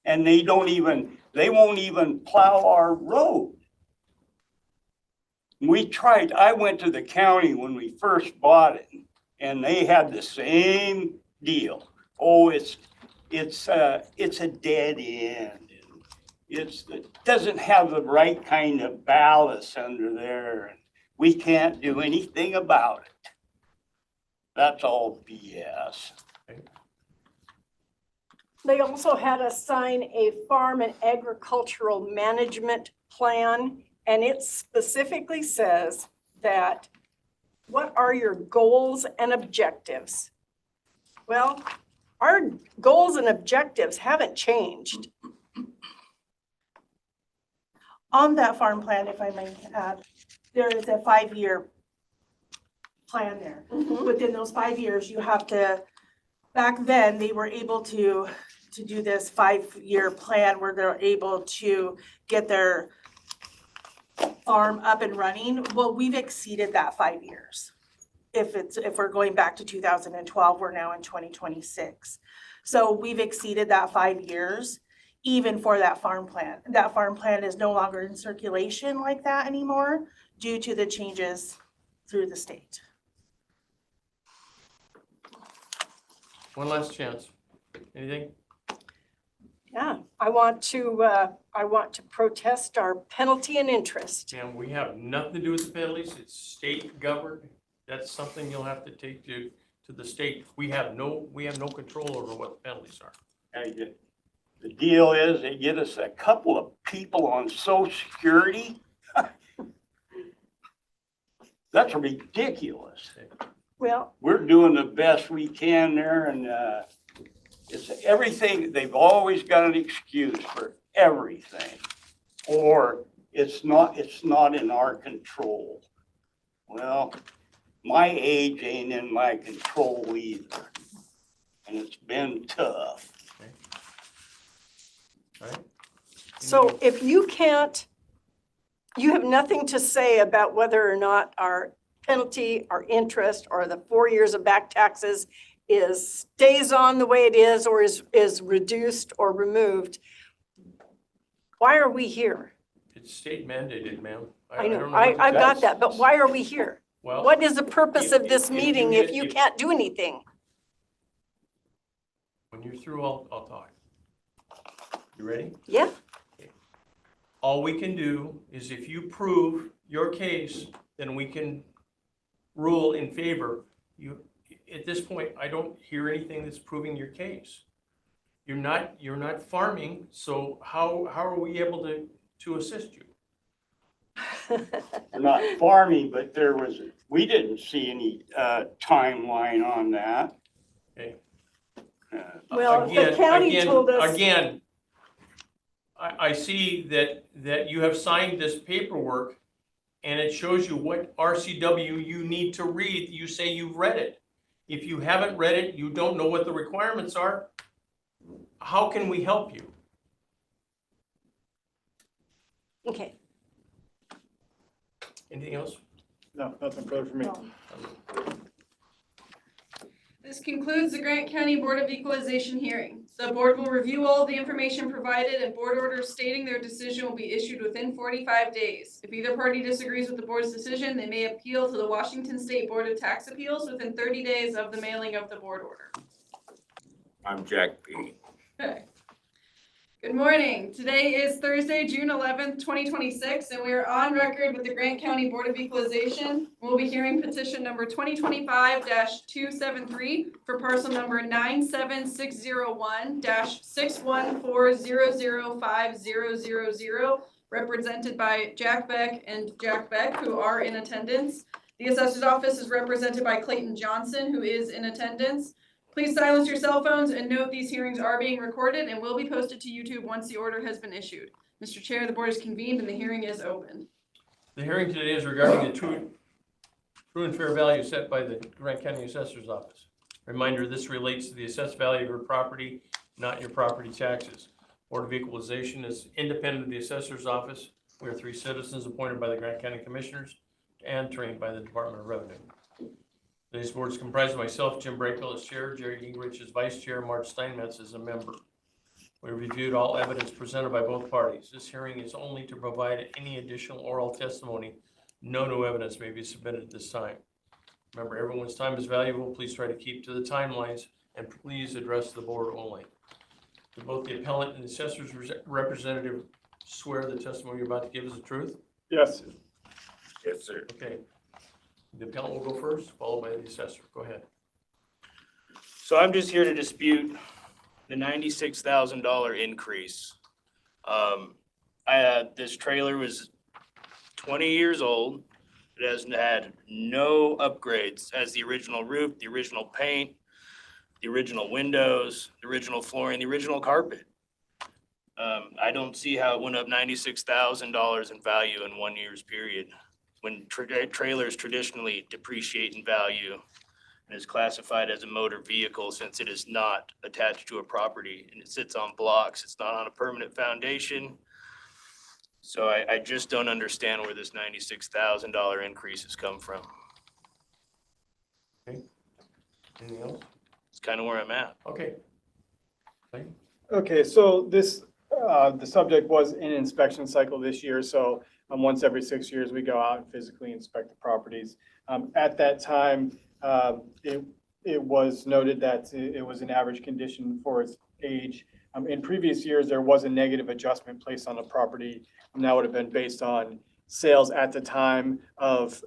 And they won't even plow our road. We tried, I went to the county when we first bought it, and they had the same deal. Oh, it's a dead end. It doesn't have the right kind of ballast under there. And we can't do anything about it. That's all BS. They also had us sign a farm and agricultural management plan, and it specifically says that, what are your goals and objectives? Well, our goals and objectives haven't changed. On that farm plan, if I may add, there is a 5-year plan there. Within those 5 years, you have to, back then, they were able to do this 5-year plan where they're able to get their farm up and running. Well, we've exceeded that 5 years. If we're going back to 2012, we're now in 2026. So we've exceeded that 5 years, even for that farm plan. That farm plan is no longer in circulation like that anymore due to the changes through the state. One last chance. Anything? Yeah, I want to protest our penalty and interest. And we have nothing to do with the penalties. It's state governed. That's something you'll have to take to the state. We have no control over what the penalties are. The deal is they get us a couple of people on Social Security. That's ridiculous. Well, We're doing the best we can there, and it's everything. They've always got an excuse for everything, or it's not in our control. Well, my age ain't in my control either, and it's been tough. All right? so if you have nothing to say about whether or not our penalty, our interest, or the 4 years of back taxes stays on the way it is or is reduced or removed, why are we here? It's state mandated, ma'am. I know, don't what to I've tell got you. that, but why are we here? Well, What is the purpose of this meeting if you if- can't do anything? when you're through, I'll talk. You ready? Yeah, All we can do is if you prove your case, then we can rule in favor. At this point, I don't hear anything that's proving your case. You're not farming, so how are we able to assist you? We're not farming, but we didn't see any timeline on that. Okay. well, the county told us. Again, I see that you have signed this paperwork and it shows you what RCW you need to read. You say you've read it. If you haven't read it, you don't know what the requirements are. How can we help you? Okay. Anything else? No, nothing further from me. No. This concludes the Grant County Board of Equalization hearing. The board will review all the information provided and board orders stating their decision will be issued within 45 days. If either party disagrees with the board's decision, they may appeal to the Washington State Board of Tax Appeals within 30 days of the mailing of the board order. I'm Jack P. Okay. Good morning. Today is Thursday, June 11th, 2026, and we are on record with the Grant County Board of Equalization. We'll be hearing petition number 2025-273 for parcel number 97601-614005000, represented by Jack Beck and Jack Beck, who are in attendance. The assessor's office is represented by Clayton Johnson, who is in attendance. Please silence your cell phones and note these hearings are being recorded and will be posted to YouTube once the order has been issued. Mr. Chair, the board is convened and the hearing is open. The hearing today is regarding the true and fair value set by the Grant County Assessor's Office. Reminder, this relates to the assessed value of your property, not your property taxes. Board of Equalization is independent of the Assessor's Office. We are 3 citizens appointed by the Grant County Commissioners and trained by the Department of Revenue. Today's board is comprised of myself, Jim Brakehill as chair, Jerry Gingrich as vice chair, Mark Steinmetz as a member. We reviewed all evidence presented by both parties. This hearing is only to provide any additional oral testimony. No new evidence may be submitted at this time. Remember, everyone's time is valuable. Please try to keep to the timelines and please address the board only. Do both the appellant and the assessor's representative swear the testimony you're about to give is the truth? Yes. Yes, sir. Okay. The appellant will go first, followed by the assessor. Go ahead. So I'm just here to dispute the $96,000 increase. This trailer was 20 years old. It has had no upgrades. It has the original roof, the original paint, the original windows, the original flooring, the original carpet. I don't see how it went up $96,000 in value in 1 year's period, when trailers traditionally depreciate in value and is classified as a motor vehicle since it is not attached to a property and it sits on blocks. It's not on a permanent foundation. So I just don't understand where this $96,000 increase has come from. Anything else? It's kind of where I'm at. Okay. Okay, so this, the subject was an inspection cycle this year, so once every 6 years, we go out and physically inspect the properties. At that time, it was noted that it was an average condition for its age. In previous years, there was a negative adjustment placed on the property, and that would have been based on sales at the time of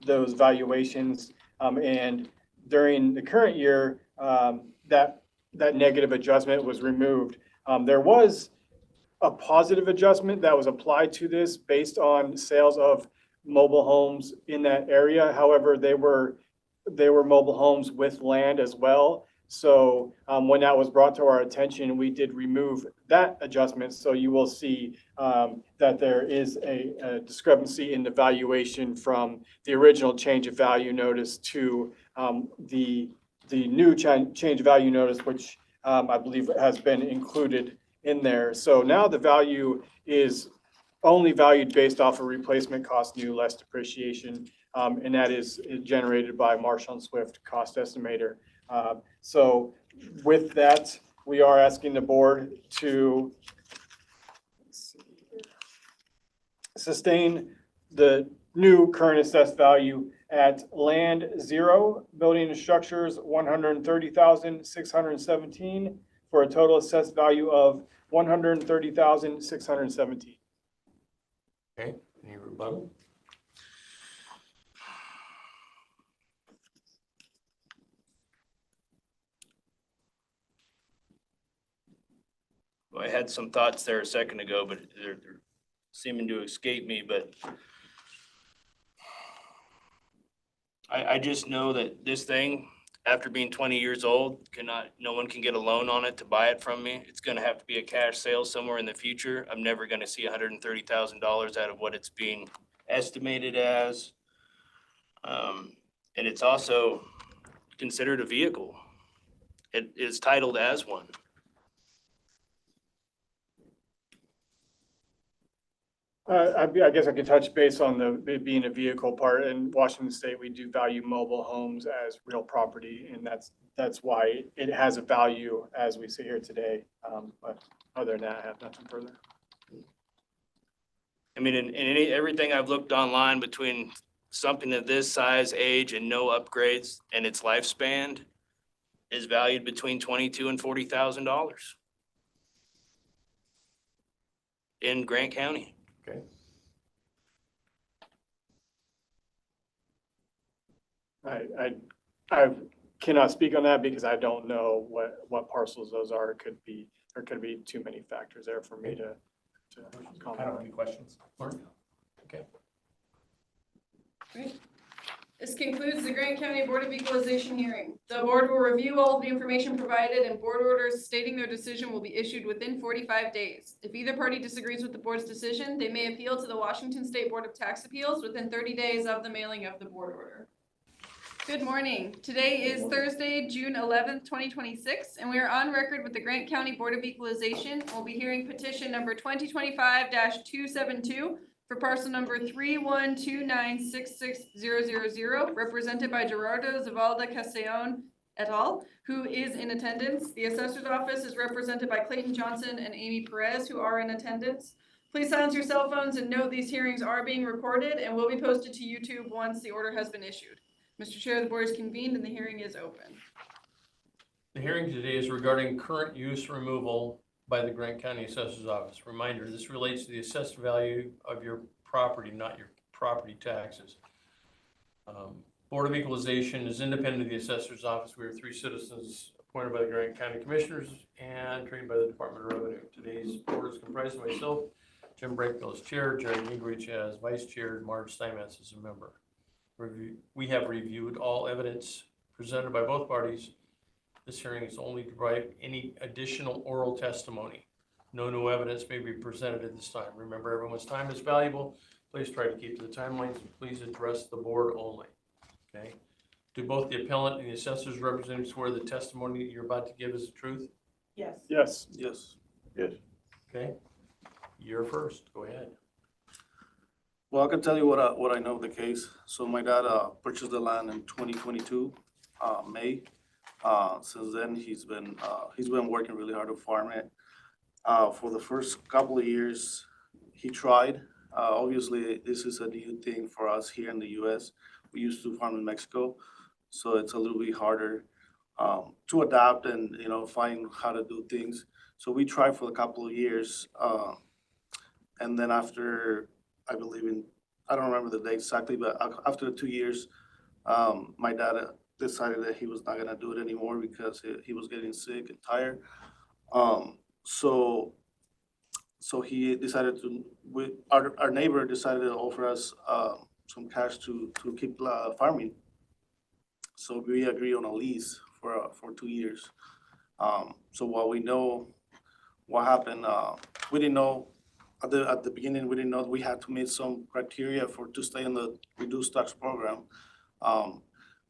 those valuations. And during the current year, that negative adjustment was removed. There was a positive adjustment that was applied to this based on sales of mobile homes in that area. However, they were mobile homes with land as well. So when that was brought to our attention, we did remove that adjustment. So you will see that there is a discrepancy in the valuation from the original change of value notice to the new change of value notice, which I believe has been included in there. So now the value is only valued based off of replacement cost new less depreciation, and that is generated by Marshall & Swift cost estimator. So with that, we are asking the board to sustain the new current assessed value at land 0, building and structures 130,617 for a total assessed value of 130,617. Okay, any rebuttal? Well, I had some thoughts there a second ago, but they're seeming to escape me, but I just know that this thing, after being 20 years old, no one can get a loan on it to buy it from me. It's gonna have to be a cash sale somewhere in the future. I'm never gonna see $130,000 out of what it's being estimated as. And it's also considered a vehicle. It is titled as one. I guess I could touch base on it being a vehicle part. In Washington State, we do value mobile homes as real property, and that's why it has a value as we sit here today. But other than that, I have nothing further. I mean, in everything I've looked online, between something of this size, age, and no upgrades, and its lifespan is valued between $22,000 and $40,000. in Grant County. Okay. I cannot speak on that because I don't know what parcels those are. It could be, there could be too many factors there for me to I don't comment have on. any questions. Mark? Okay. Great. This concludes the Grant County Board of Equalization hearing. The board will review all of the information provided and board orders stating their decision will be issued within 45 days. If either party disagrees with the board's decision, they may appeal to the Washington State Board of Tax Appeals within 30 days of the mailing of the board order. Good morning. Today is Thursday, June 11th, 2026, and we are on record with the Grant County Board of Equalization. We'll be hearing petition number 2025-272 for parcel number 312966000, represented by Gerardo Zavalda Castellon et al., who is in attendance. The assessor's office is represented by Clayton Johnson and Amy Perez, who are in attendance. Please silence your cell phones and note these hearings are being recorded and will be posted to YouTube once the order has been issued. Mr. Chair, the board is convened and the hearing is open. The hearing today is regarding current use removal by the Grant County Assessor's Office. Reminder, this relates to the assessed value of your property, not your property taxes. Board of Equalization is independent of the Assessor's Office. We are 3 citizens appointed by the Grant County Commissioners and trained by the Department of Revenue. Today's board is comprised of myself, Jim Brakebill as chair, Jerry Gingrich as vice chair, Marge Steinmetz as a member. We have reviewed all evidence presented by both parties. This hearing is only to provide any additional oral testimony. No new evidence may be presented at this time. Remember, everyone's time is valuable. Please try to keep to the timelines and please address the board only. Okay? Do both the appellant and the assessor's representatives swear the testimony you're about to give is the truth? Yes. Yes. Yes. Okay? You're first. Go ahead. Well, I can tell you what I know of the case. So my dad purchased the land in 2022, May. Since then, he's been working really hard to farm it. For the first couple of years, he tried. Obviously, this is a new thing for us here in the U.S. We used to farm in Mexico, so it's a little bit harder to adapt and find how to do things. So we tried for a couple of years, and then after, I believe I don't remember the date exactly, but after 2 years, my dad decided that he was not gonna do it anymore because he was getting sick and tired. So he decided our neighbor decided to offer us some cash to keep farming. So we agreed on a lease for 2 years. So while we know what happened, we didn't know at the beginning, we didn't know we had to meet some criteria to stay in the reduced tax program.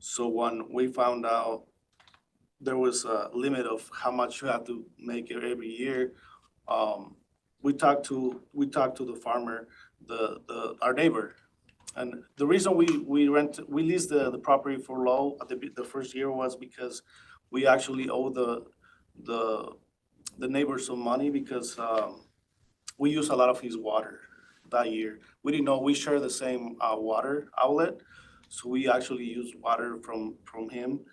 So when we found out there was a limit of how much you have to make every year, we talked to the farmer, our neighbor. And the reason we leased the property for low at the first year was because we actually owe the neighbor some money because we use a lot of his water that year. We didn't know we share the same water outlet, so we actually use water from him.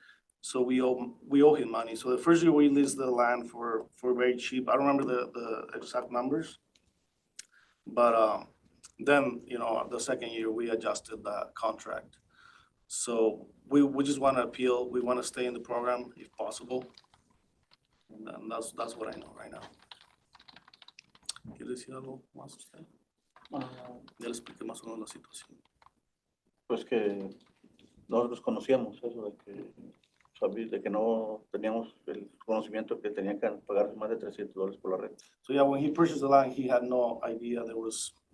So we owe him money. So the first year we leased the land for very cheap. I don't remember the exact numbers, but then the second year we adjusted that contract. So we just want to appeal. We want to stay in the program if possible, and that's what I know right now. ¿Quiere decir algo más usted? Ya le expliqué más o menos la situación. Pues que nosotros conocíamos eso de que no teníamos el conocimiento que tenían que pagar más de $300 por la renta. So yeah, when he purchased the land, he had no idea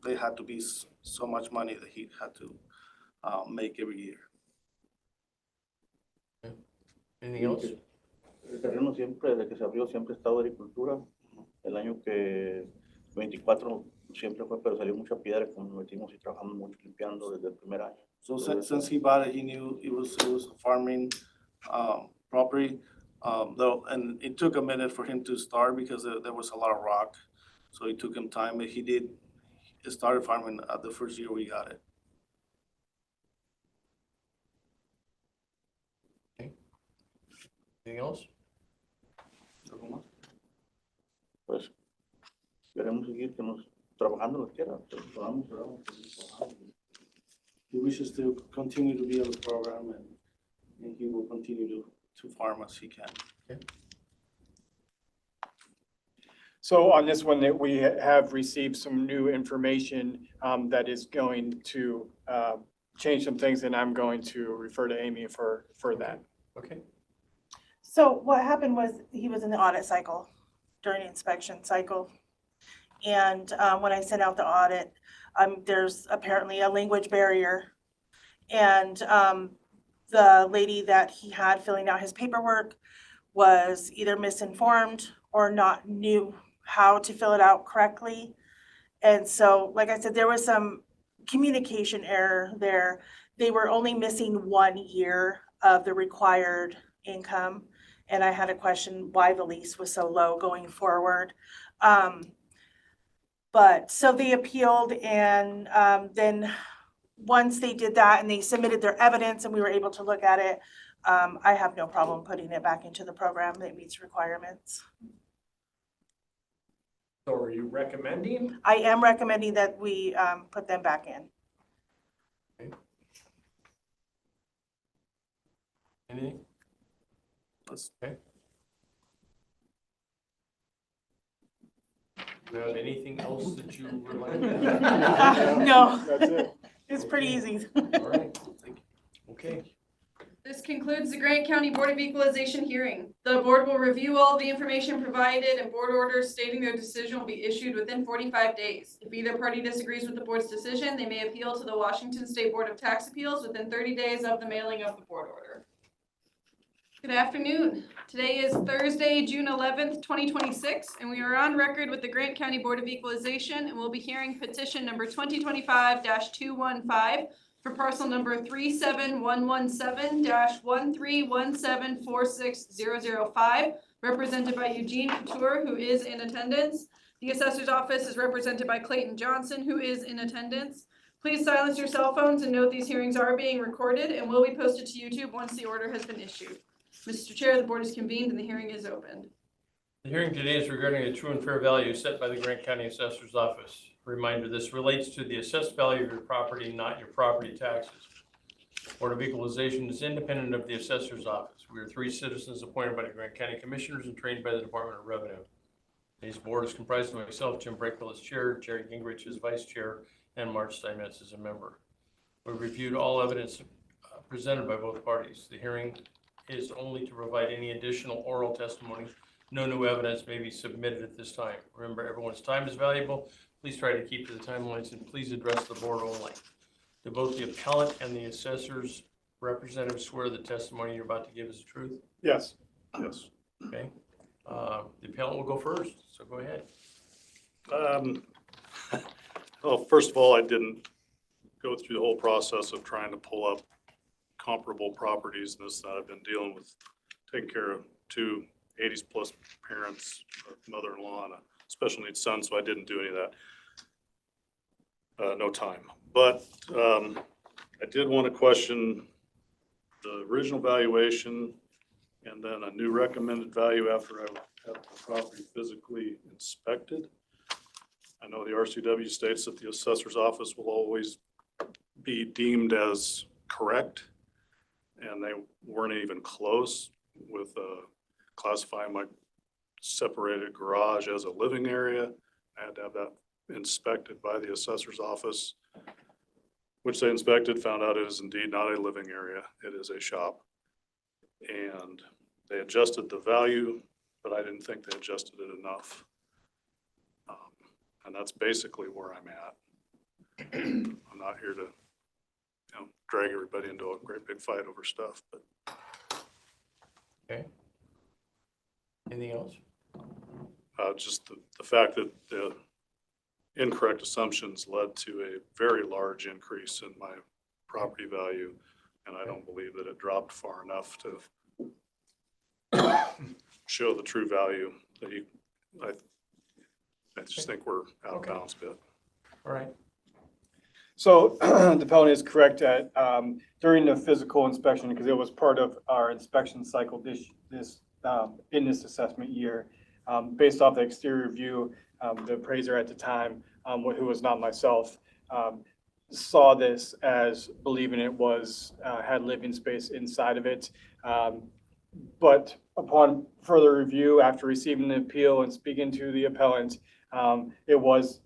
they had to be so much money that he had to make every year. Anything else? El terreno siempre, desde que se abrió, siempre ha estado agricultura. El año que 24 siempre fue, pero salió mucha piedra, como nos metimos y trabajamos mucho limpiando desde el primer año. So since he bought it, he knew it was a farming property. Though, and it took a minute for him to start because there was a lot of rock. So it took him time, but he started farming the first year we got it. Okay. Anything else? Pues queremos seguir que nos trabajando lo quiera, pero podamos, ¿verdad? He wishes to continue to be on the program and he will continue to farm as he can. So on this one, that we have received some new information that is going to change some things, and I'm going to refer to Amy for that. Okay. So what happened was he was in the audit cycle during the inspection cycle. And when I sent out the audit, there's apparently a language barrier. And the lady that he had filling out his paperwork was either misinformed or not knew how to fill it out correctly. And so, like I said, there was some communication error there. They were only missing 1 year of the required income. And I had a question why the lease was so low going forward. But so they appealed, and then once they did that and they submitted their evidence and we were able to look at it, I have no problem putting it back into the program that meets requirements. So are you recommending? I am recommending that we put them back in. Anything? Okay. Do you have anything else that you would like to add? No, That's it. it's pretty easy. All right. Okay. This concludes the Grant County Board of Equalization hearing. The board will review all the information provided, and board orders stating their decision will be issued within 45 days. If either party disagrees with the board's decision, they may appeal to the Washington State Board of Tax Appeals within 30 days of the mailing of the board order. Good afternoon. Today is Thursday, June 11th, 2026, and we are on record with the Grant County Board of Equalization, and we'll be hearing petition number 2025-215 for parcel number 37117-131746005, represented by Eugene Couture, who is in attendance. The assessor's office is represented by Clayton Johnson, who is in attendance. Please silence your cell phones and note these hearings are being recorded and will be posted to YouTube once the order has been issued. Mr. Chair, the board is convened and the hearing is opened. The hearing today is regarding a true and fair value set by the Grant County Assessor's Office. Reminder, this relates to the assessed value of your property, not your property taxes. Board of Equalization is independent of the Assessor's Office. We are 3 citizens appointed by the Grant County Commissioners and trained by the Department of Revenue. Today's board is comprised of myself, Jim Brakebill as chair, Jerry Gingrich as vice chair, and March Steinmetz as a member. We reviewed all evidence presented by both parties. The hearing is only to provide any additional oral testimony. No new evidence may be submitted at this time. Remember, everyone's time is valuable. Please try to keep to the timelines and please address the board only. Do both the appellant and the assessor's representative swear the testimony you're about to give is the truth? Yes. Yes. Okay. The appellant will go first, so go ahead. Well, first of all, I didn't go through the whole process of trying to pull up comparable properties and this, that I've been dealing with, taking care of 2 80s plus parents, a mother-in-law and a special needs son, so I didn't do any of that. No time. But I did want to question the original valuation and then a new recommended value after I had the property physically inspected. I know the RCW states that the assessor's office will always be deemed as correct, and they weren't even close with classifying my separated garage as a living area. I had to have that inspected by the assessor's office, which they inspected, found out it is indeed not a living area. It is a shop. And they adjusted the value, but I didn't think they adjusted it enough. And that's basically where I'm at. I'm not here to, drag everybody into a great big fight over stuff, but. Okay. Anything else? Just the fact that the incorrect assumptions led to a very large increase in my property value. And I don't believe that it dropped far enough to show the true value that I just think we're out of bounds a bit. All right. So the appellant is correct that during the physical inspection, because it was part of our inspection cycle in this assessment year, based off the exterior view, the appraiser at the time, who was not myself, saw this as believing it was, had living space inside of it. But upon further review, after receiving the appeal and speaking to the appellant, it was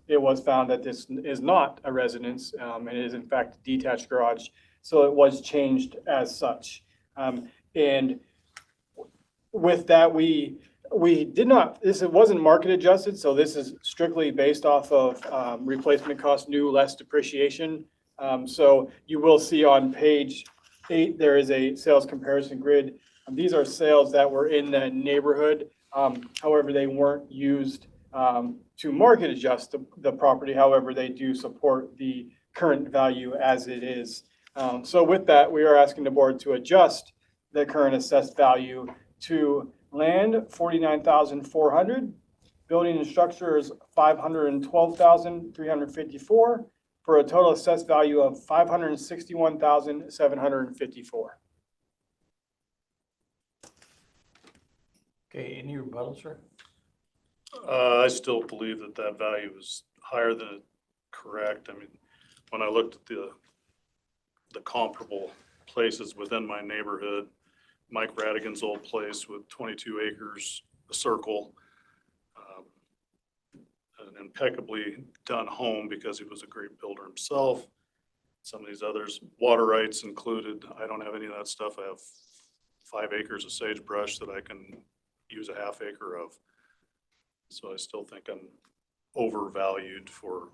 found that this is not a residence, and it is in fact a detached garage. So it was changed as such. And with that, we did not, it wasn't market adjusted, so this is strictly based off of replacement cost, new, less depreciation. So you will see on page 8, there is a sales comparison grid. These are sales that were in the neighborhood. However, they weren't used to market adjust the property. However, they do support the current value as it is. So with that, we are asking the board to adjust the current assessed value to land $49,400, building and structures $512,354, for a total assessed value of $561,754. Okay, any rebuttal, sir? I still believe that that value is higher than correct. I mean, when I looked at the comparable places within my neighborhood, Mike Radigan's old place with 22 acres, a circle, an impeccably done home because he was a great builder himself. Some of these others, water rights included. I don't have any of that stuff. I have 5 acres of sagebrush that I can use a half acre of. So I still think I'm overvalued for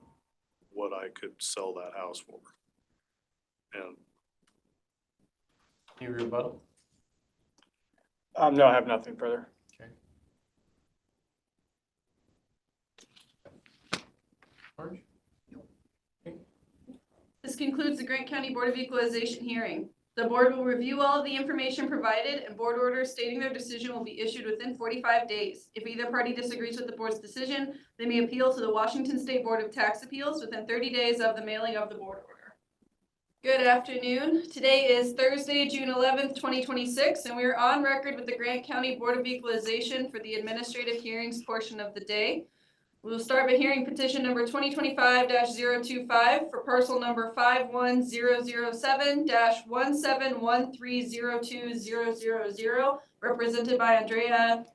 what I could sell that house for. And Any rebuttal? No, I have nothing further. Orange? This concludes the Grant County Board of Equalization hearing. The board will review all of the information provided, and board orders stating their decision will be issued within 45 days. If either party disagrees with the board's decision, they may appeal to the Washington State Board of Tax Appeals within 30 days of the mailing of the board order. Good afternoon. Today is Thursday, June 11th, 2026, and we are on record with the Grant County Board of Equalization for the administrative hearings portion of the day. We will start by hearing petition number 2025-025 for parcel number 51007-171302000, represented by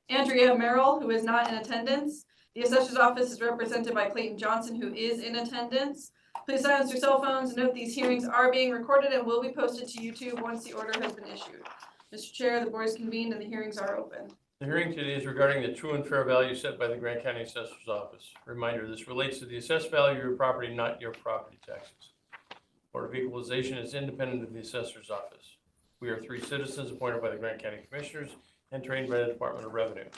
Andrea Merrill, who is not in attendance. The assessor's office is represented by Clayton Johnson, who is in attendance. Please silence your cell phones. Note these hearings are being recorded and will be posted to YouTube once the order has been issued. Mr. Chair, the board is convened and the hearings are open. The hearing today is regarding the true and fair value set by the Grant County Assessor's Office. Reminder, this relates to the assessed value of your property, not your property taxes. Board of Equalization is independent of the Assessor's Office. We are 3 citizens appointed by the Grant County Commissioners and trained by the Department of Revenue.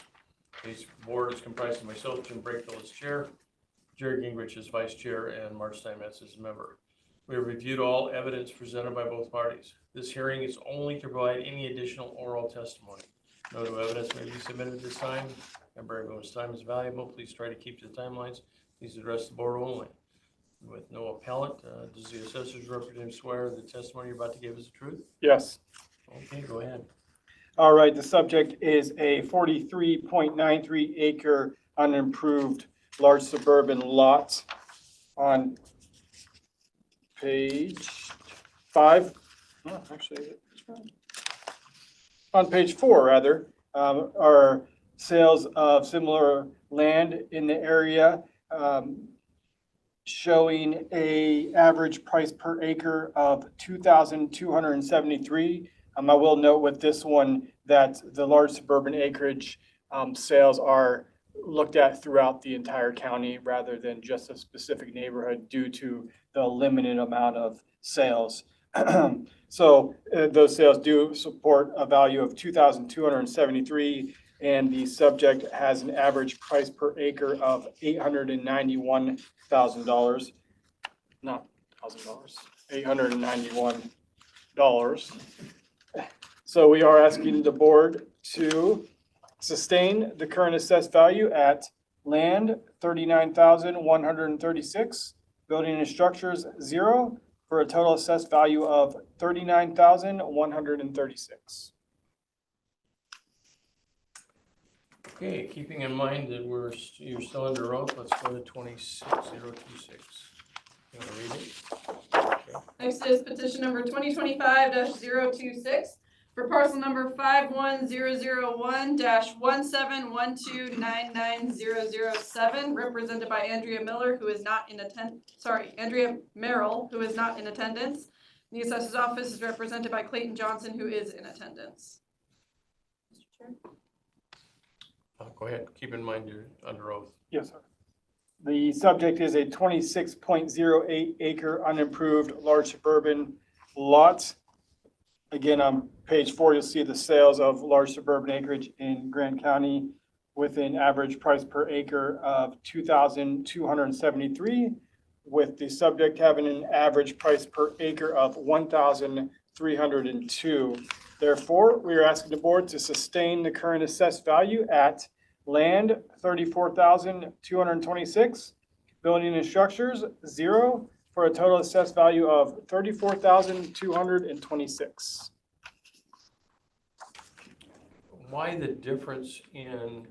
This board is comprised of myself, Jim Brakefield as chair, Jerry Gingrich as vice chair, and Mark Steinmetz as member. We have reviewed all evidence presented by both parties. This hearing is only to provide any additional oral testimony. No new evidence may be submitted at this time. Remember, everyone's time is valuable. Please try to keep to the timelines. Please address the board only. With no appellant, does the assessor's representative swear the testimony you're about to give is the truth? Yes. Okay, go ahead. All right, the subject is a 43.93 acre unimproved large suburban lot on page 5. Oh, actually, on page 4, rather, are sales of similar land in the area, showing a average price per acre of $2,273. I will note with this one that the large suburban acreage sales are looked at throughout the entire county rather than just a specific neighborhood due to the limited amount of sales. So those sales do support a value of $2,273, and the subject has an average price per acre of $891,000, not $1,000, $891. So we are asking the board to sustain the current assessed value at land $39,136, building and structures 0, for a total assessed value of $39,136. Okay, keeping in mind that you're still under oath, let's go to 26026. You want to read it? Next is petition number 2025-026 for parcel number 51001-171299007, represented by Andrea Merrill, who is not in attendance. The assessor's office is represented by Clayton Johnson, who is in attendance. Mr. Chair. Go ahead, keep in mind you're under oath. Yes, sir. The subject is a 26.08 acre unimproved large suburban lot. Again, on page 4, you'll see the sales of large suburban acreage in Grant County with an average price per acre of $2,273, with the subject having an average price per acre of $1,302. Therefore, we are asking the board to sustain the current assessed value at land, $34,226, building and structures, 0, for a total assessed value of $34,226. Why the difference in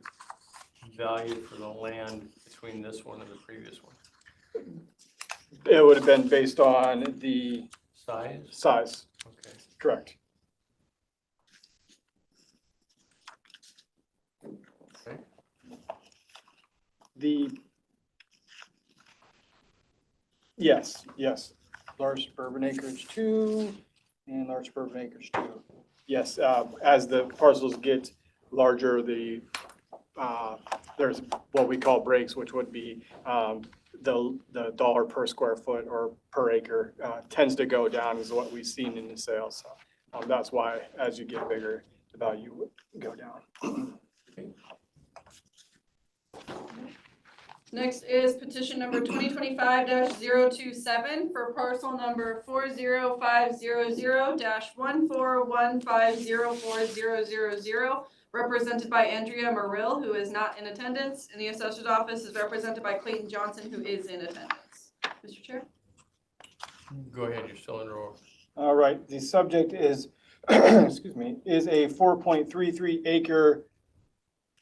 value for the land between this one and the previous one? It would have been based on the Size? Okay. Correct. Okay. Yes. Large suburban acreage 2 and large suburban acreage 2. Yes, as the parcels get larger, there's what we call breaks, which would be the dollar per square foot or per acre tends to go down, is what we've seen in the sales. So that's why as you get bigger, the value would go down. Next is petition number 2025-027 for parcel number 40500-141504000, represented by Andrea Merrill, who is not in attendance, and the assessor's office is represented by Clayton Johnson, who is in attendance. Mr. Chair. Go ahead, you're still under oath. All right, the subject is, excuse me, is a 4.33 acre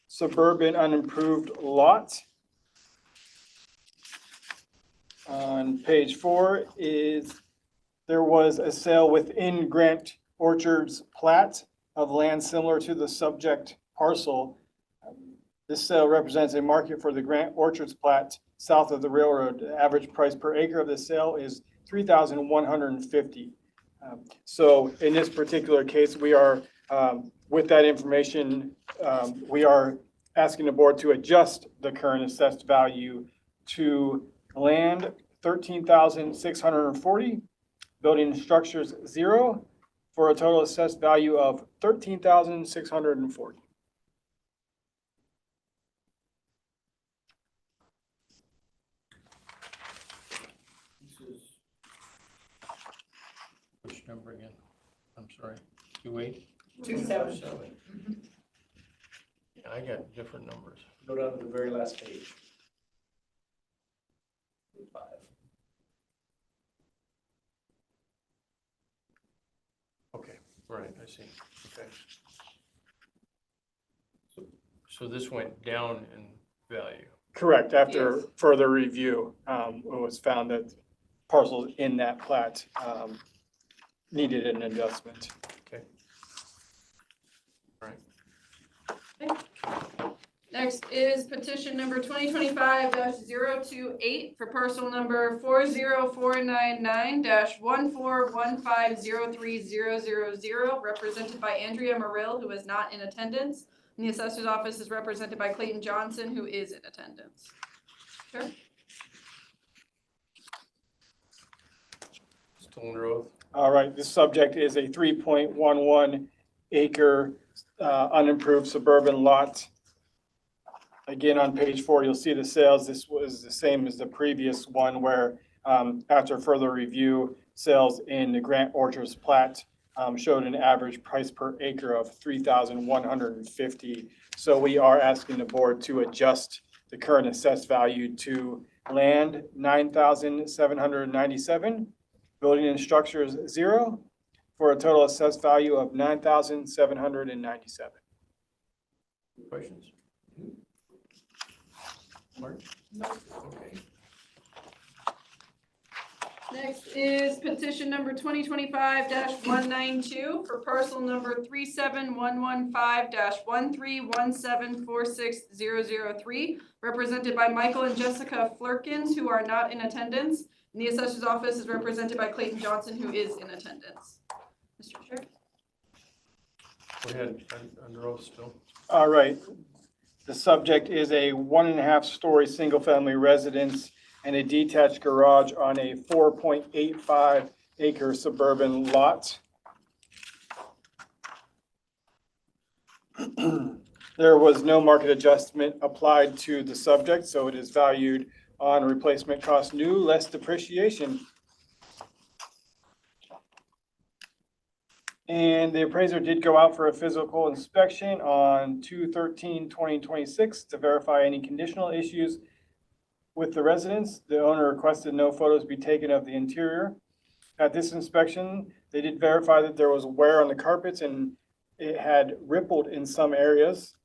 suburban unimproved lot. On page 4 there was a sale within Grant Orchard's plat of land similar to the subject parcel. This sale represents a market for the Grant Orchard's plat south of the railroad. The average price per acre of the sale is $3,150. So in this particular case, we are, with that information, we are asking the board to adjust the current assessed value to land, $13,640, building and structures, 0, for a total assessed value of $13,640. Which number again? I'm sorry, 28? 27. Yeah, I got different numbers. Go down to the very last page. 5. Okay, right, I see, okay. So this went down in value. Correct. After Yes. further review, it was found that parcels in that plat needed an adjustment. Okay. All right. Next is petition number 2025-028 for parcel number 40499-141503000, represented by Andrea Merrill, who is not in attendance. And the assessor's office is represented by Clayton Johnson, who is in attendance. Sure. Still under oath. All right, this subject is a 3.11 acre unimproved suburban lot. Again, on page 4, you'll see the sales. This was the same as the previous one where after further review, sales in the Grant Orchards plat showed an average price per acre of $3,150. So we are asking the board to adjust the current assessed value to land, $9,797, building and structures, 0, for a total assessed value of $9,797. Questions? Mark? Okay. Next is petition number 2025-192 for parcel number 37115-131746003, represented by Michael and Jessica Flurkins, who are not in attendance. And the assessor's office is represented by Clayton Johnson, who is in attendance. Mr. Chair. Go ahead, under oath still. All right. The subject is a 1.5-story single-family residence and a detached garage on a 4.85 acre suburban lot. There was no market adjustment applied to the subject, so it is valued on replacement cost new, less depreciation. And the appraiser did go out for a physical inspection on 2/13/2026 to verify any conditional issues with the residence. The owner requested no photos be taken of the interior. At this inspection, they did verify that there was wear on the carpets and it had rippled in some areas.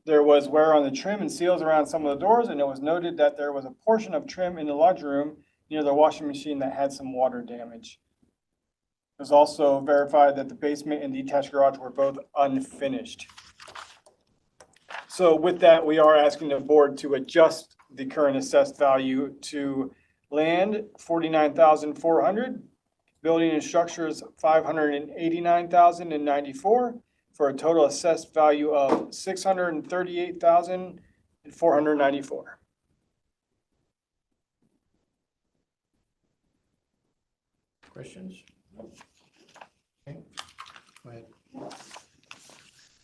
There was wear on the trim and seals around some of the doors, and it was noted that there was a portion of trim in the laundry room near the washing machine that had some water damage. It was also verified that the basement and detached garage were both unfinished. So with that, we are asking the board to adjust the current assessed value to land $49,400, building and structures $589,094, for a total assessed value of $638,494. Questions? Okay, go ahead.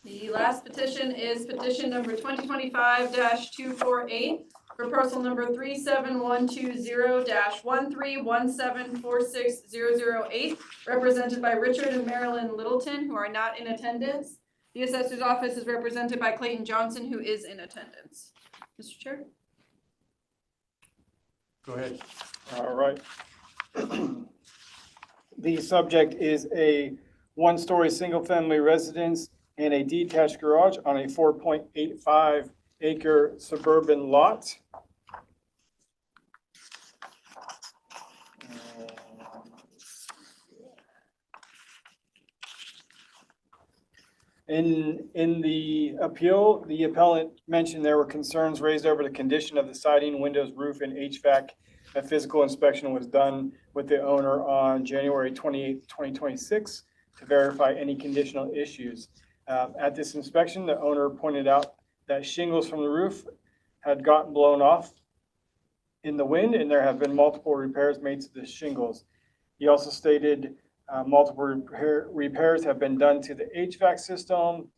The last petition is petition number 2025-248 for parcel number 37120-131746008, represented by Richard and Marilyn Littleton, who are not in attendance. The assessor's office is represented by Clayton Johnson, who is in attendance. Mr. Chair. Go ahead. All right. The subject is a 1-story single-family residence and a detached garage on a 4.85 acre suburban lot. In the appeal, the appellant mentioned there were concerns raised over the condition of the siding, windows, roof, and HVAC. A physical inspection was done with the owner on January 28, 2026 to verify any conditional issues. At this inspection, the owner pointed out that shingles from the roof had gotten blown off in the wind, and there have been multiple repairs made to the shingles. He also stated multiple repairs have been done to the HVAC system,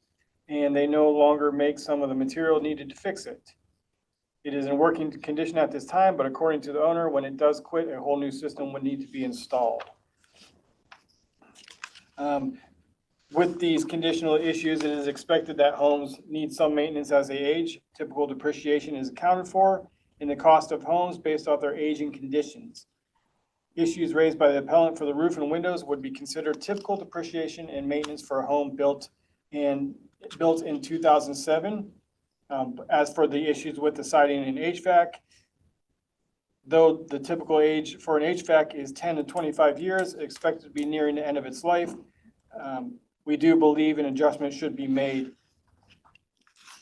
and they no longer make some of the material needed to fix it. It is in working condition at this time, but according to the owner, when it does quit, a whole new system would need to be installed. With these conditional issues, it is expected that homes need some maintenance as they age. Typical depreciation is accounted for in the cost of homes based off their age and conditions. Issues raised by the appellant for the roof and windows would be considered typical depreciation and maintenance for a home built in 2007. As for the issues with the siding and HVAC, though the typical age for an HVAC is 10 to 25 years, expected to be nearing the end of its life, we do believe an adjustment should be made.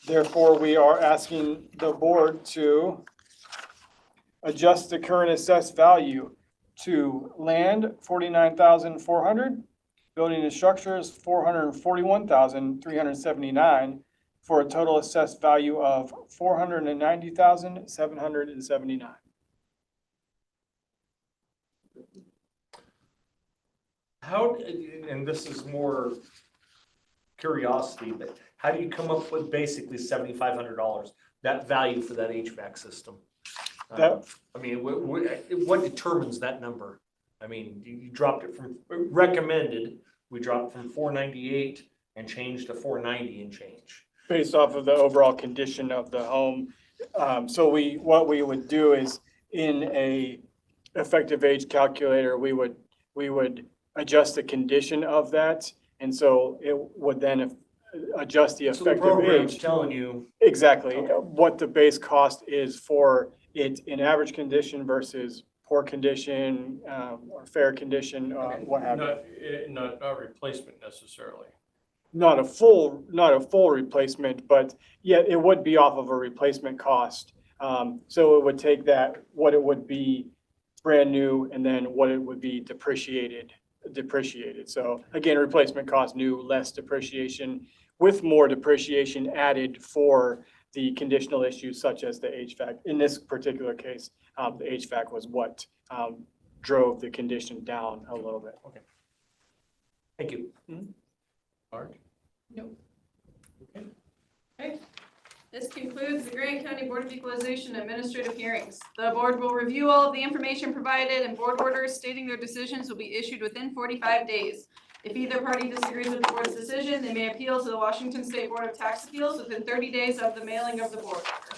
Therefore, we are asking the board to adjust the current assessed value to land $49,400, building and structures $441,379, for a total assessed value of $490,779. How, and this is more curiosity, but how do you come up with basically $7,500, that value for that HVAC system? I mean, what determines that number? I mean, you dropped it from recommended, we dropped from 498 and changed to 490 and change. Based off of the overall condition of the home. So what we would do is in a effective age calculator, we would adjust the condition of that. And so it would then adjust the So the effective program's age. telling you, Exactly, Okay. what the base cost is for it in average condition versus poor condition, or fair condition, what have you. Not replacement necessarily. Not a full replacement, but yet it would be off of a replacement cost. So it would take that, what it would be brand new, and then what it would be depreciated. So again, replacement cost new, less depreciation, with more depreciation added for the conditional issues such as the HVAC. In this particular case, the HVAC was what drove the condition down a little bit. thank you. Mark? Okay. This concludes the Grant County Board of Equalization administrative hearings. The board will review all of the information provided, and board orders stating their decisions will be issued within 45 days. If either party disagrees with the board's decision, they may appeal to the Washington State Board of Tax Appeals within 30 days of the mailing of the board order.